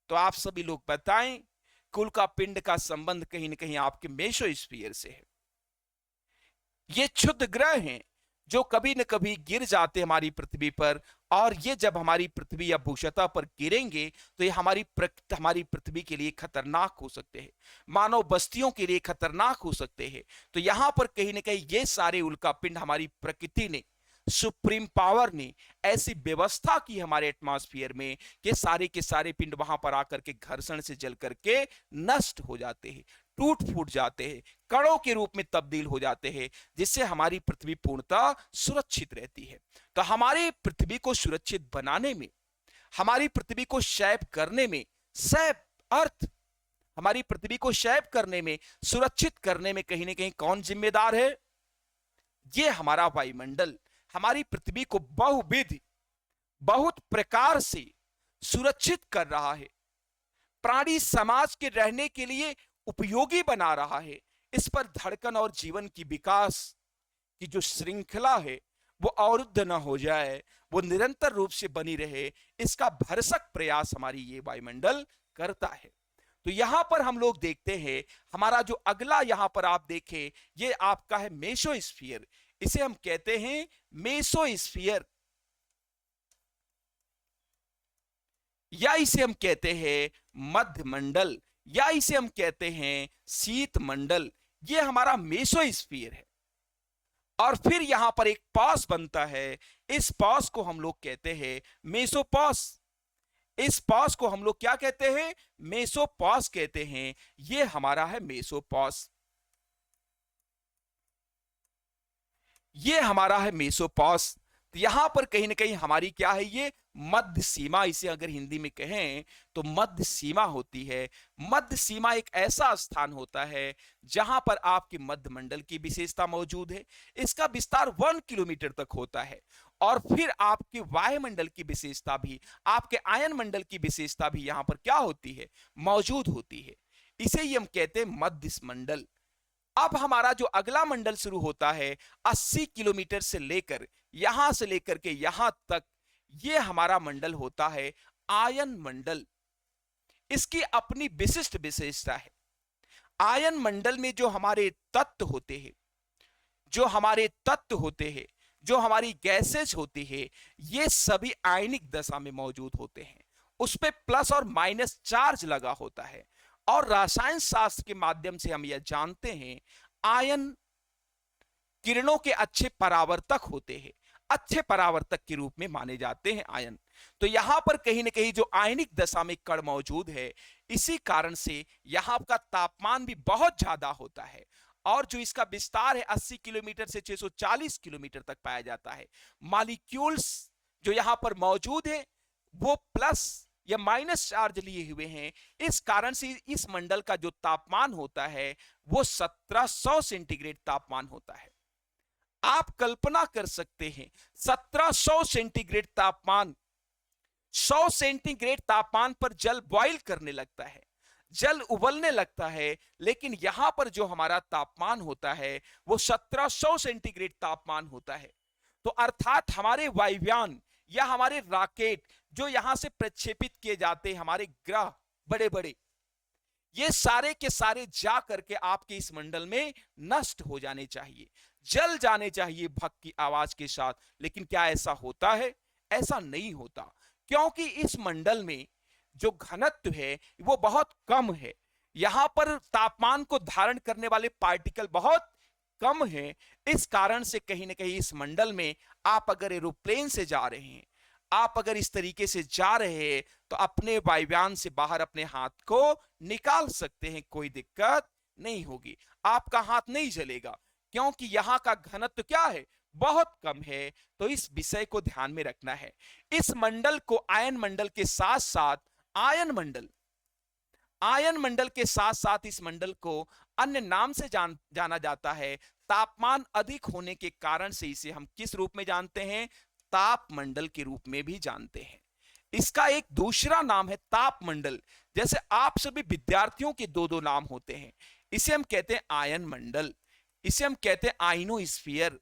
तो आप सभी लोग बताएं कि उल्का पिंड का संबंध कहीं ना कहीं आपके मेसोस्फीयर से है। ये क्षुद्र ग्रह हैं जो कभी न कभी गिर जाते हमारी पृथ्वी पर, और ये जब हमारी पृथ्वी या भूसतह पर गिरेंगे तो ये हमारी पृथ्वी के लिए खतरनाक हो सकते हैं, मानव बस्तियों के लिए खतरनाक हो सकते हैं। तो यहां पर कहीं ना कहीं ये सारे उल्कापिंड हमारी प्रकृति ने, सुप्रीम पावर ने ऐसी व्यवस्था की हमारे एटमॉस्फेयर में कि सारे के सारे पिंड वहां पर आकर के घर्षण से जल करके नष्ट हो जाते हैं, टूट फूट जाते हैं, कणों के रूप में तब्दील हो जाते हैं, जिससे हमारी पृथ्वी पूर्णतः सुरक्षित रहती है। तो हमारी पृथ्वी को सुरक्षित बनाने में, हमारी पृथ्वी को शैप करने में, शैप अर्थ हमारी पृथ्वी को शैप करने में, सुरक्षित करने में कहीं ना कहीं कौन जिम्मेदार है, ये हमारा वायुमंडल हमारी पृथ्वी को बहुविध, बहुत प्रकार से सुरक्षित कर रहा है, प्राणी समाज के रहने के लिए उपयोगी बना रहा है। इस पर धड़कन और जीवन की विकास की जो श्रृंखला है वो अवरुद्ध ना हो जाए, वो निरंतर रूप से बनी रहे, इसका भरसक प्रयास हमारी ये वायुमंडल करता है। तो यहां पर हम लोग देखते हैं हमारा जो अगला, यहां पर आप देखें ये आपका है मेसोस्फीयर, इसे हम कहते हैं मेसोस्फीयर या इसे हम कहते हैं मध्य मंडल या इसे हम कहते हैं शीत मंडल। ये हमारा मेसोस्फीयर है और फिर यहां पर एक पॉज बनता है, इस पॉज को हम लोग कहते हैं मेसोपॉज। इस पॉज को हम लोग क्या कहते हैं, मेसोपॉज कहते हैं। ये हमारा है मेसोपॉज, ये हमारा है मेसोपॉज। तो यहां पर कहीं ना कहीं हमारी क्या है, ये मध्य सीमा, इसे अगर हिंदी में कहें तो मध्य सीमा होती है। मध्य सीमा एक ऐसा स्थान होता है जहां पर आपके मध्य मंडल की विशेषता मौजूद है। इसका विस्तार 1 किलोमीटर तक होता है। और फिर आपके वायुमंडल की विशेषता भी, आपके आयन मंडल की विशेषता भी यहां पर क्या होती है, मौजूद होती है। इसे ही हम कहते हैं मध्य मंडल। अब हमारा जो अगला मंडल शुरू होता है 80 किलोमीटर से लेकर के यहां तक, ये हमारा मंडल होता है आयन मंडल। इसकी अपनी विशिष्ट विशेषता है। आयन मंडल में जो हमारे तत्व होते हैं, जो हमारी गैसेज होती है, ये सभी आयनिक दशा में मौजूद होते हैं। उस पे प्लस और माइनस चार्ज लगा होता है। और रसायन शास्त्र के माध्यम से हम यह जानते हैं, आयन किरणों के अच्छे परावर्तक होते हैं, अच्छे परावर्तक के रूप में माने जाते हैं आयन। तो यहां पर कहीं ना कहीं जो आयनिक दशा में कण मौजूद है, इसी कारण से यहां का तापमान भी बहुत ज्यादा होता है। और जो इसका विस्तार है 80 किलोमीटर से 640 किलोमीटर तक पाया जाता है। मॉलिक्यूल्स जो यहां पर मौजूद है वो प्लस या माइनस चार्ज लिए हुए हैं। इस कारण से इस मंडल का जो तापमान होता है वो 1700 सेंटीग्रेड तापमान होता है। आप कल्पना कर सकते हैं 1700 सेंटीग्रेड तापमान, 100 सेंटीग्रेड तापमान पर जल बॉईल करने लगता है, जल उबलने लगता है। लेकिन यहां पर जो हमारा तापमान होता है वो 1700 सेंटीग्रेड तापमान होता है। तो अर्थात हमारे वायुयान या हमारे रॉकेट जो यहां से प्रक्षेपित किए जाते हैं, हमारे ग्रह बड़े बड़े, ये सारे के सारे जा करके आपके इस मंडल में नष्ट हो जाने चाहिए, जल जाने चाहिए भक की आवाज के साथ। लेकिन क्या ऐसा होता है? ऐसा नहीं होता, क्योंकि इस मंडल में जो घनत्व है वो बहुत कम है। यहां पर तापमान को धारण करने वाले पार्टिकल बहुत कम है। इस कारण से कहीं ना कहीं इस मंडल में आप अगर एरोप्लेन से जा रहे हैं, आप अगर इस तरीके से जा रहे हैं, तो अपने वायुयान से बाहर अपने हाथ को निकाल सकते हैं, कोई दिक्कत नहीं होगी, आपका हाथ नहीं जलेगा, क्योंकि यहां का घनत्व क्या है, बहुत कम है। तो इस विषय को ध्यान में रखना है। इस मंडल को आयन मंडल के साथ साथ आयन मंडल के साथ साथ इस मंडल को अन्य नाम से जाना जाता है। तापमान अधिक होने के कारण से इसे हम किस रूप में जानते हैं? ताप मंडल के रूप में भी जानते हैं। इसका एक दूसरा नाम है ताप मंडल। जैसे आप सभी विद्यार्थियों के दो दो नाम होते हैं, इसे हम कहते हैं आयन मंडल, इसे हम कहते हैं आइनोस्फीयर।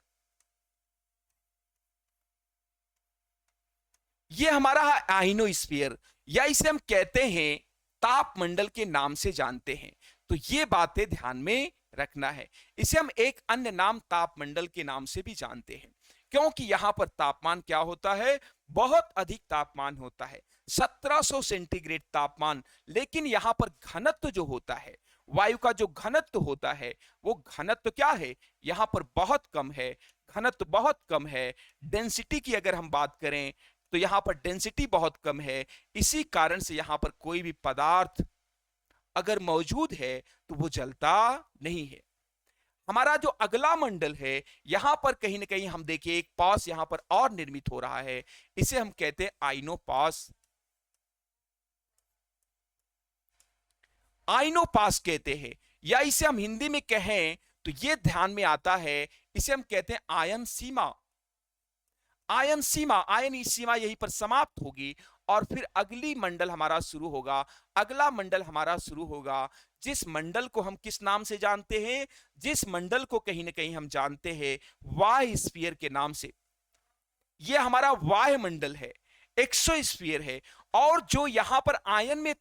ये हमारा आइनोस्फीयर, या इसे हम कहते हैं ताप मंडल के नाम से जानते हैं। तो ये बातें ध्यान में रखना है। इसे हम एक अन्य नाम ताप मंडल के नाम से भी जानते हैं, क्योंकि यहां पर तापमान क्या होता है, बहुत अधिक तापमान होता है, 1700 सेंटीग्रेड तापमान। लेकिन यहां पर घनत्व जो होता है, वायु का जो घनत्व होता है, वो घनत्व क्या है, यहां पर बहुत कम है, घनत्व बहुत कम है। डेंसिटी की अगर हम बात करें तो यहां पर डेंसिटी बहुत कम है। इसी कारण से यहां पर कोई भी पदार्थ अगर मौजूद है तो वो जलता नहीं है। हमारा जो अगला मंडल है, यहां पर कहीं ना कहीं हम देखिए एक पास यहां पर और निर्मित हो रहा है, इसे हम कहते हैं आइनोपास। आइनोपास कहते हैं, या इसे हम हिंदी में कहें तो ये ध्यान में आता है, इसे हम कहते हैं आयन सीमा। आयन सीमा, आयन सीमा यहीं पर समाप्त होगी और फिर अगली मंडल हमारा शुरू होगा। अगला मंडल हमारा शुरू होगा जिस मंडल को हम किस नाम से जानते हैं, जिस मंडल को कहीं ना कहीं हम जानते हैं वायुस्फीयर के नाम से। यह हमारा वायुमंडल है, एक्सोस्फीयर है। और जो यहां पर आयन में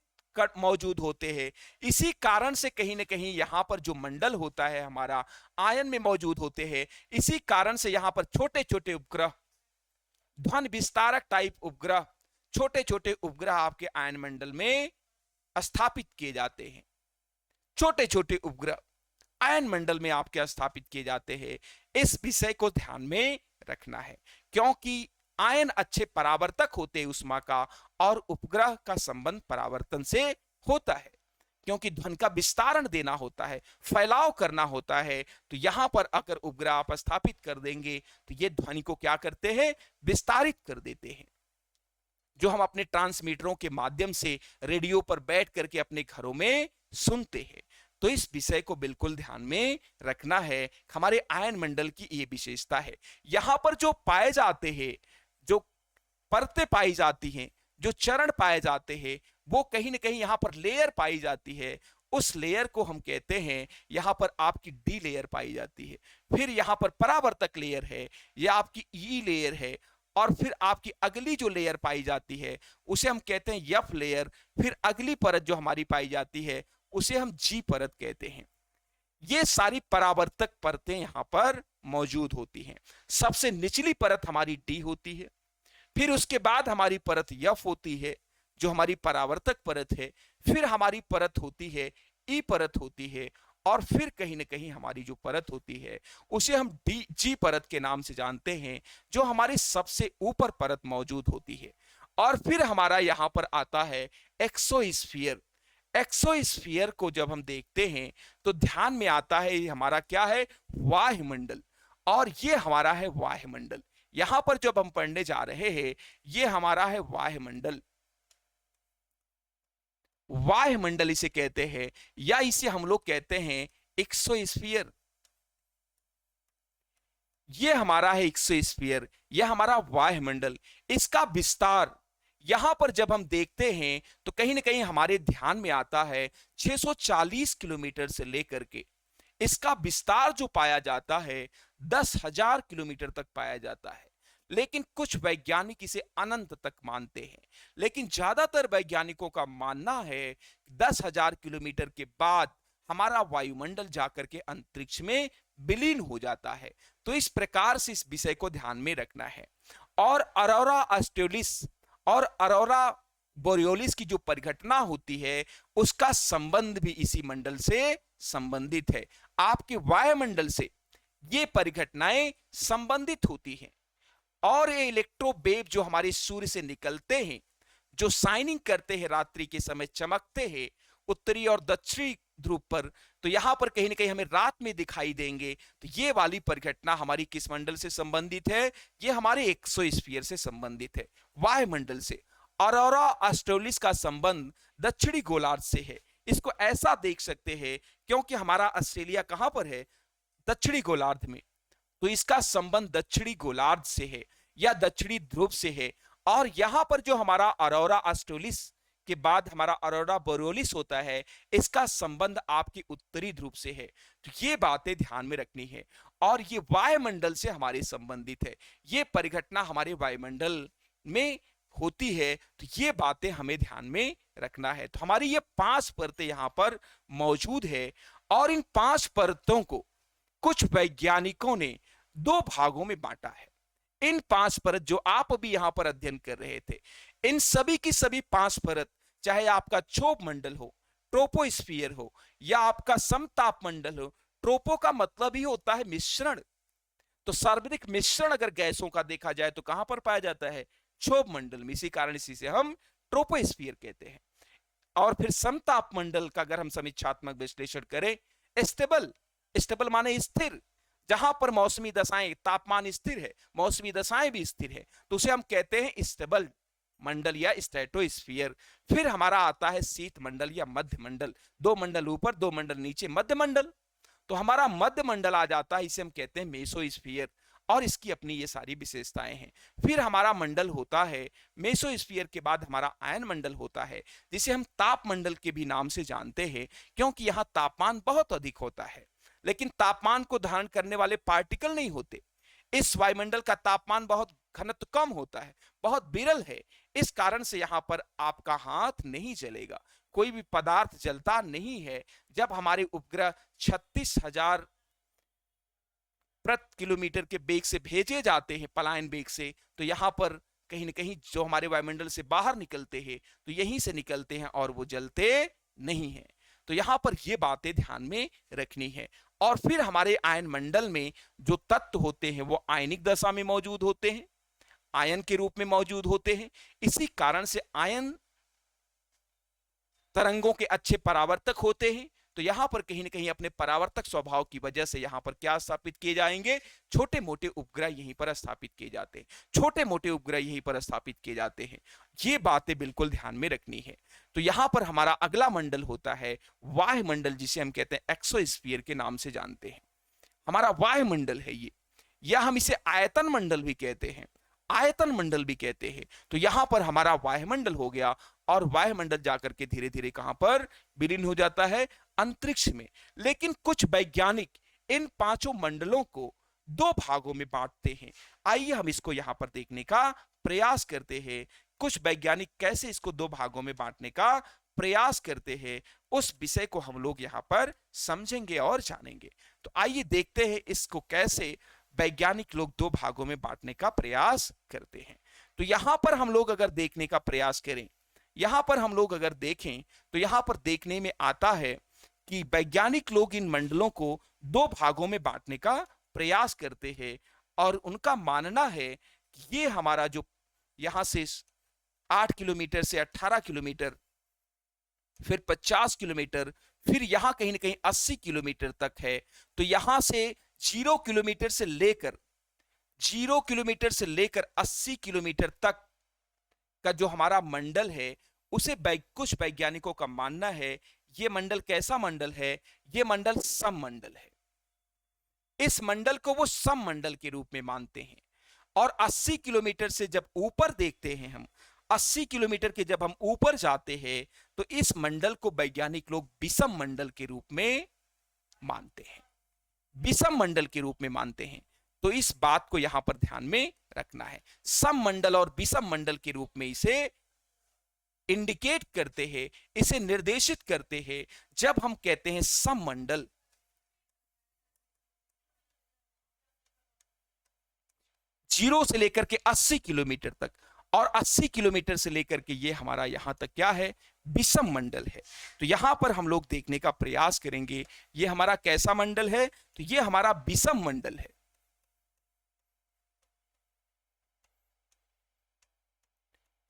मौजूद होते हैं, इसी कारण से कहीं ना कहीं यहां पर जो मंडल होता है हमारा आयन में मौजूद होते हैं। इसी कारण से यहां पर छोटे छोटे उपग्रह, ध्वनि विस्तारक टाइप उपग्रह, छोटे छोटे उपग्रह आपके आयन मंडल में स्थापित किए जाते हैं। छोटे छोटे उपग्रह आयन मंडल में आपके स्थापित किए जाते हैं। इस विषय को ध्यान में रखना है, क्योंकि आयन अच्छे परावर्तक होते हैं उष्मा का, और उपग्रह का संबंध परावर्तन से होता है। क्योंकि धन का विस्तारण देना होता है, फैलाव करना होता है। तो यहां पर अगर उपग्रह आप स्थापित कर देंगे तो ये ध्वनि को क्या करते हैं, विस्तारित कर देते हैं, जो हम अपने ट्रांसमीटरों के माध्यम से रेडियो पर बैठ करके अपने घरों में सुनते हैं। तो इस विषय को बिल्कुल ध्यान में रखना है। हमारे आयन मंडल की ये विशेषता है। यहां पर जो पाए जाते हैं, जो परतें पाई जाती हैं, जो चरण पाए जाते हैं, वो कहीं ना कहीं यहां पर लेयर पाई जाती है। उस लेयर को हम कहते हैं, यहां पर आपकी डी लेयर पाई जाती है, फिर यहां पर परावर्तक लेयर है, यह आपकी ई लेयर है, और फिर आपकी अगली जो लेयर पाई जाती है उसे हम कहते हैं एफ लेयर। फिर अगली परत जो हमारी पाई जाती है उसे हम जी परत कहते हैं। ये सारी परावर्तक परतें यहां पर मौजूद होती हैं। सबसे निचली परत हमारी डी होती है, फिर उसके बाद हमारी परत एफ होती है जो हमारी परावर्तक परत है, फिर हमारी परत होती है ई परत होती है, और फिर कहीं ना कहीं हमारी जो परत होती है उसे हम डी जी परत के नाम से जानते हैं, जो हमारी सबसे ऊपर परत मौजूद होती है। और फिर हमारा यहां पर आता है एक्सोस्फीयर। एक्सोस्फीयर को जब हम देखते हैं तो ध्यान में आता है ये हमारा क्या है, वायुमंडल, और ये हमारा है वायुमंडल। यहां पर जब हम पढ़ने जा रहे हैं ये हमारा है वायुमंडल। वायुमंडल इसे कहते हैं, या इसे हम लोग कहते हैं एक्सोस्फीयर। ये हमारा है एक्सोस्फीयर, यह हमारा वायुमंडल। इसका विस्तार यहां पर जब हम देखते हैं तो कहीं ना कहीं हमारे ध्यान में आता है 640 किलोमीटर से लेकर के इसका विस्तार जो पाया जाता है 10,000 किलोमीटर तक पाया जाता है। लेकिन कुछ वैज्ञानिक इसे अनंत तक मानते हैं, लेकिन ज्यादातर वैज्ञानिकों का मानना है 10,000 किलोमीटर के बाद हमारा वायुमंडल जाकर के अंतरिक्ष में विलीन हो जाता है। तो इस प्रकार से इस विषय को ध्यान में रखना है। और अरोरा ऑस्ट्रेलिस और अरोरा बोरियोलिस की जो परिघटना होती है उसका संबंध भी इसी मंडल से संबंधित है। आपके वायुमंडल से ये परिघटनाएं संबंधित होती हैं, और ये इलेक्ट्रोवेव जो हमारे सूर्य से निकलते हैं, जो साइनिंग करते हैं, रात्रि के समय चमकते हैं उत्तरी और दक्षिणी ध्रुव पर, तो यहां पर कहीं ना कहीं हमें रात में दिखाई देंगे। तो ये वाली परिघटना हमारी किस मंडल से संबंधित है, ये हमारे एक्सोस्फीयर से संबंधित है, वायुमंडल से। अरोरा ऑस्ट्रेलिस का संबंध दक्षिणी गोलार्ध से है। इसको ऐसा देख सकते हैं क्योंकि हमारा ऑस्ट्रेलिया कहां पर है, दक्षिणी गोलार्ध में, तो इसका संबंध दक्षिणी गोलार्ध से है या दक्षिणी ध्रुव से है। और यहां पर जो हमारा अरोरा ऑस्ट्रेलिस के बाद हमारा अरोरा बोरियोलिस होता है, इसका संबंध आपकी उत्तरी ध्रुव से है। तो ये बातें ध्यान में रखनी है, और ये वायुमंडल से हमारे संबंधित है। ये परिघटना हमारे वायुमंडल में होती है, तो ये बातें हमें ध्यान में रखना है। तो हमारी ये 5 परतें यहां पर मौजूद है, और इन 5 परतों को कुछ वैज्ञानिकों ने 2 भागों में बांटा है। इन 5 परत जो आप अभी यहां पर अध्ययन कर रहे थे, इन सभी की सभी 5 परत, चाहे आपका क्षोभ मंडल हो, ट्रोपोस्फियर हो, या आपका समताप मंडल हो। ट्रोपो का मतलब ही होता है मिश्रण, तो सर्वाधिक मिश्रण अगर गैसों का देखा जाए तो कहां पर पाया जाता है, क्षोभ मंडल में। इसी कारण इसी से हम ट्रोपोस्फियर कहते हैं। और फिर समताप मंडल का अगर हम समीक्षात्मक विश्लेषण करें, स्टेबल, स्टेबल माने स्थिर, जहां पर मौसमी दशाएं, तापमान स्थिर है, मौसमी दशाएं भी स्थिर है, तो उसे हम कहते हैं स्टेबल मंडल या स्ट्रेटोस्फियर। फिर हमारा आता है शीत मंडल या मध्य मंडल, 2 मंडल ऊपर 2 मंडल नीचे, मध्य मंडल। तो हमारा मध्य मंडल आ जाता है, इसे हम कहते हैं मेसोस्फियर, और इसकी अपनी ये सारी विशेषताएं हैं। फिर हमारा मंडल होता है, मेसोस्फियर के बाद हमारा आयन मंडल होता है, जिसे हम ताप मंडल के भी नाम से जानते हैं, क्योंकि यहां तापमान बहुत अधिक होता है, लेकिन तापमान को धारण करने वाले पार्टिकल नहीं होते। इस वायुमंडल का तापमान बहुत घनत्व कम होता है, बहुत विरल है। इस कारण से यहां पर आपका हाथ नहीं जलेगा, कोई भी पदार्थ जलता नहीं है। जब हमारे उपग्रह 36,000 प्रति किलोमीटर के वेग से भेजे जाते हैं, पलायन वेग से, तो यहां पर कहीं ना कहीं जो हमारे वायुमंडल से बाहर निकलते हैं तो यहीं से निकलते हैं और वो जलते नहीं है। तो यहां पर ये बातें ध्यान में रखनी है। और फिर हमारे आयन मंडल में जो तत्व होते हैं वो आयनिक दशा में मौजूद होते हैं, आयन के रूप में मौजूद होते हैं। इसी कारण से आयन तरंगों के अच्छे परावर्तक होते हैं, तो यहां पर कहीं ना कहीं अपने परावर्तक स्वभाव की वजह से यहां पर क्या स्थापित किए जाएंगे, छोटे मोटे उपग्रह यहीं पर स्थापित किए जाते हैं, छोटे मोटे उपग्रह यहीं पर स्थापित किए जाते हैं। ये बातें बिल्कुल ध्यान में रखनी है। तो यहां पर हमारा अगला मंडल होता है वायुमंडल, जिसे हम कहते हैं एक्सोस्फीयर के नाम से जानते हैं। हमारा वायुमंडल है ये, या हम इसे आयतन मंडल भी कहते हैं, आयतन मंडल भी कहते हैं। तो यहां पर हमारा वायुमंडल हो गया, और वायुमंडल जाकर के धीरे धीरे कहां पर विलीन हो जाता है, अंतरिक्ष में। लेकिन कुछ वैज्ञानिक इन पांचों मंडलों को दो भागों में बांटते हैं। आइए हम इसको यहां पर देखने का प्रयास करते हैं। कुछ वैज्ञानिक कैसे इसको दो भागों में बांटने का प्रयास करते हैं, उस विषय को हम लोग यहां पर समझेंगे और जानेंगे। तो आइए देखते हैं इसको कैसे वैज्ञानिक लोग दो भागों में बांटने का प्रयास करते हैं। तो यहां पर हम लोग अगर देखने का प्रयास करें, यहां पर हम लोग अगर देखें, तो यहां पर देखने में आता है कि वैज्ञानिक लोग इन मंडलों को दो भागों में बांटने का प्रयास करते हैं, और उनका मानना है कि ये हमारा जो यहां से 8 किलोमीटर से 18 किलोमीटर, फिर 50 किलोमीटर, फिर यहां कहीं ना कहीं 80 किलोमीटर तक है। तो यहां से 0 किलोमीटर से लेकर 80 किलोमीटर तक का जो हमारा मंडल है, उसे कुछ वैज्ञानिकों का मानना है ये मंडल कैसा मंडल है, ये मंडल सममंडल है। इस मंडल को वो सममंडल के रूप में मानते हैं। और 80 किलोमीटर से जब ऊपर देखते हैं हम, 80 किलोमीटर के जब हम ऊपर जाते हैं, तो इस मंडल को वैज्ञानिक लोग विषम मंडल के रूप में मानते हैं, विषम मंडल के रूप में मानते हैं। तो इस बात को यहां पर ध्यान में रखना है। सममंडल और विषम मंडल के रूप में इसे इंडिकेट करते हैं, इसे निर्देशित करते हैं जब हम कहते हैं सममंडल। 0 से लेकर के 80 किलोमीटर तक, और 80 किलोमीटर से लेकर के ये हमारा यहां तक क्या है, विषम मंडल है। तो यहां पर हम लोग देखने का प्रयास करेंगे ये हमारा कैसा मंडल है, तो ये हमारा विषम मंडल है।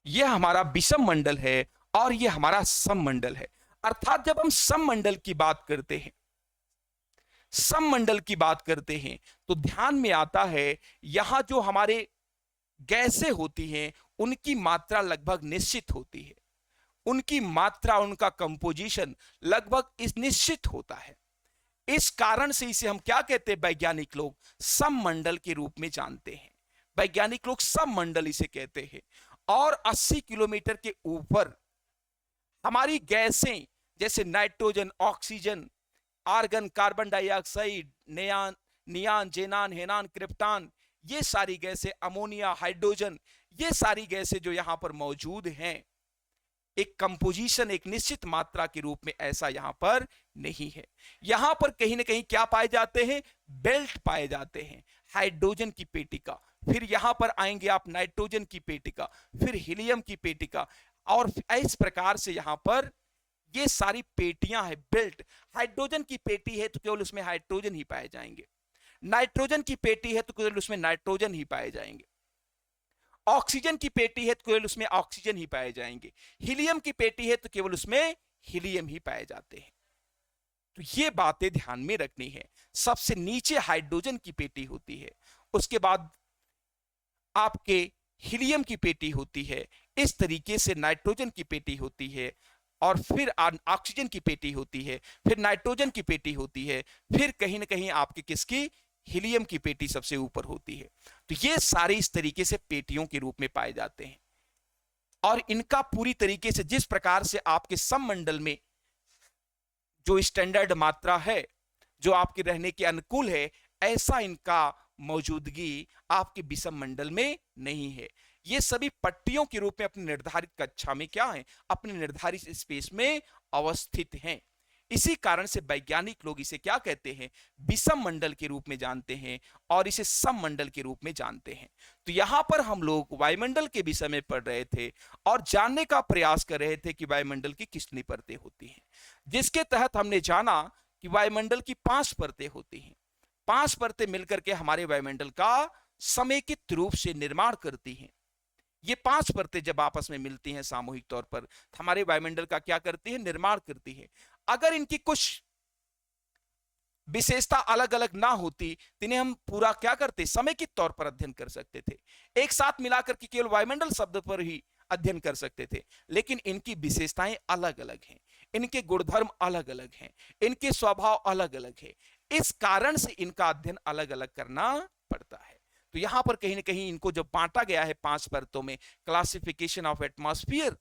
यह हमारा विषम मंडल है और यह हमारा सममंडल है। अर्थात जब हम सममंडल की बात करते हैं, सममंडल की बात करते हैं, तो ध्यान में आता है यहां जो हमारे गैसें होती हैं उनकी मात्रा लगभग निश्चित होती है, उनकी मात्रा, उनका कंपोजिशन लगभग इस निश्चित होता है। इस कारण से इसे हम क्या कहते हैं, वैज्ञानिक लोग सममंडल के रूप में जानते हैं। वैज्ञानिक लोग सममंडल इसे कहते हैं। और 80 किलोमीटर के ऊपर हमारी गैसें जैसे nitrogen, oxygen, argon, carbon dioxide, neon, xenon, हेनान, क्रिप्टान, ये सारी गैसें, अमोनिया, हाइड्रोजन, ये सारी गैसें जो यहां पर मौजूद हैं, एक कंपोजिशन, एक निश्चित मात्रा के रूप में ऐसा यहां पर नहीं है। यहां पर कहीं ना कहीं क्या पाए जाते हैं, बेल्ट पाए जाते हैं, हाइड्रोजन की पेटिका, फिर यहां पर आएंगे आप नाइट्रोजन की पेटिका, फिर हीलियम की पेटिका, और इस प्रकार से यहां पर ये सारी पेटियां हैं, बेल्ट। हाइड्रोजन की पेटी है तो केवल उसमें हाइड्रोजन ही पाए जाएंगे, नाइट्रोजन की पेटी है तो केवल उसमें नाइट्रोजन ही पाए जाएंगे, ऑक्सीजन की पेटी है तो केवल उसमें ऑक्सीजन ही पाए जाएंगे, हीलियम की पेटी है तो केवल उसमें हीलियम ही पाए जाते हैं। तो ये बातें ध्यान में रखनी है। सबसे नीचे हाइड्रोजन की पेटी होती है, उसके बाद आपके हीलियम की पेटी होती है, इस तरीके से नाइट्रोजन की पेटी होती है, और फिर ऑक्सीजन की पेटी होती है, फिर नाइट्रोजन की पेटी होती है, फिर कहीं ना कहीं आपके किसकी, हीलियम की पेटी सबसे ऊपर होती है। तो ये सारे इस तरीके से पेटियों के रूप में पाए जाते हैं। और इनका पूरी तरीके से जिस प्रकार से आपके सममंडल में जो स्टैंडर्ड मात्रा है, जो आपके रहने के अनुकूल है, ऐसा इनका मौजूदगी आपके विषम मंडल में नहीं है। ये सभी पट्टियों के रूप में अपनी निर्धारित कक्षा में क्या है, अपने निर्धारित स्पेस में अवस्थित हैं। इसी कारण से वैज्ञानिक लोग इसे क्या कहते हैं, विषम मंडल के रूप में जानते हैं, और इसे सममंडल के रूप में जानते हैं। तो यहां पर हम लोग वायुमंडल के विषय में पढ़ रहे थे और जानने का प्रयास कर रहे थे कि वायुमंडल की कितनी परतें होती हैं, जिसके तहत हमने जाना कि वायुमंडल की 5 परतें होती हैं। 5 परतें मिलकर के हमारे वायुमंडल का समेकित रूप से निर्माण करती हैं। ये 5 परतें जब आपस में मिलती हैं सामूहिक तौर पर, हमारे वायुमंडल का क्या करती है, निर्माण करती है। अगर इनकी कुछ विशेषता अलग अलग ना होती तो इन्हें हम पूरा क्या करते, समेकित तौर पर अध्ययन कर सकते थे, एक साथ मिलाकर के केवल वायुमंडल शब्द पर ही अध्ययन कर सकते थे। लेकिन इनकी विशेषताएं अलग अलग हैं, इनके गुणधर्म अलग अलग हैं, इनके स्वभाव अलग अलग है। इस कारण से इनका अध्ययन अलग अलग करना पड़ता है। तो यहां पर कहीं ना कहीं इनको जब बांटा गया है 5 परतों में, क्लासिफिकेशन ऑफ एटमॉस्फेयर,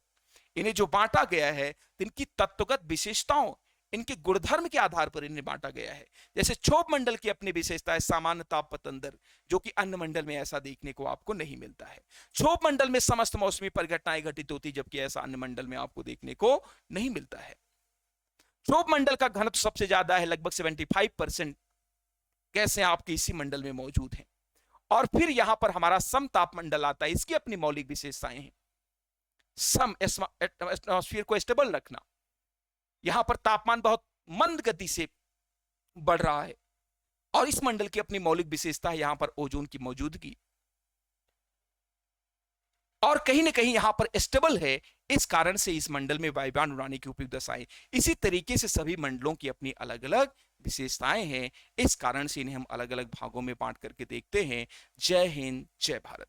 इन्हें जो बांटा गया है तो इनकी तत्वगत विशेषताओं, इनके गुणधर्म के आधार पर इन्हें बांटा गया है। जैसे क्षोभ मंडल की अपनी विशेषता है सामान्य ताप पतंदर, जो कि अन्य मंडल में ऐसा देखने को आपको नहीं मिलता है। क्षोभ मंडल में समस्त मौसमी परिघटनाएं घटित होती, जबकि ऐसा अन्य मंडल में आपको देखने को नहीं मिलता है। क्षोभ मंडल का घनत्व सबसे ज्यादा है, लगभग 75% कैसे आपके इसी मंडल में मौजूद हैं। और फिर यहां पर हमारा समताप मंडल आता है, इसकी अपनी मौलिक विशेषताएं हैं। सम एटमॉस्फेयर को स्टेबल रखना, यहां पर तापमान बहुत मंद गति से बढ़ रहा है, और इस मंडल की अपनी मौलिक विशेषता है यहां पर ओजोन की मौजूदगी, और कहीं ना कहीं यहां पर स्टेबल है। इस कारण से इस मंडल में वायुयान उड़ाने की उपयुक्त दशाएं। इसी तरीके से सभी मंडलों की अपनी अलग अलग विशेषताएं हैं, इस कारण से इन्हें हम अलग अलग भागों में बांट करके देखते हैं। जय हिंद, जय भारत।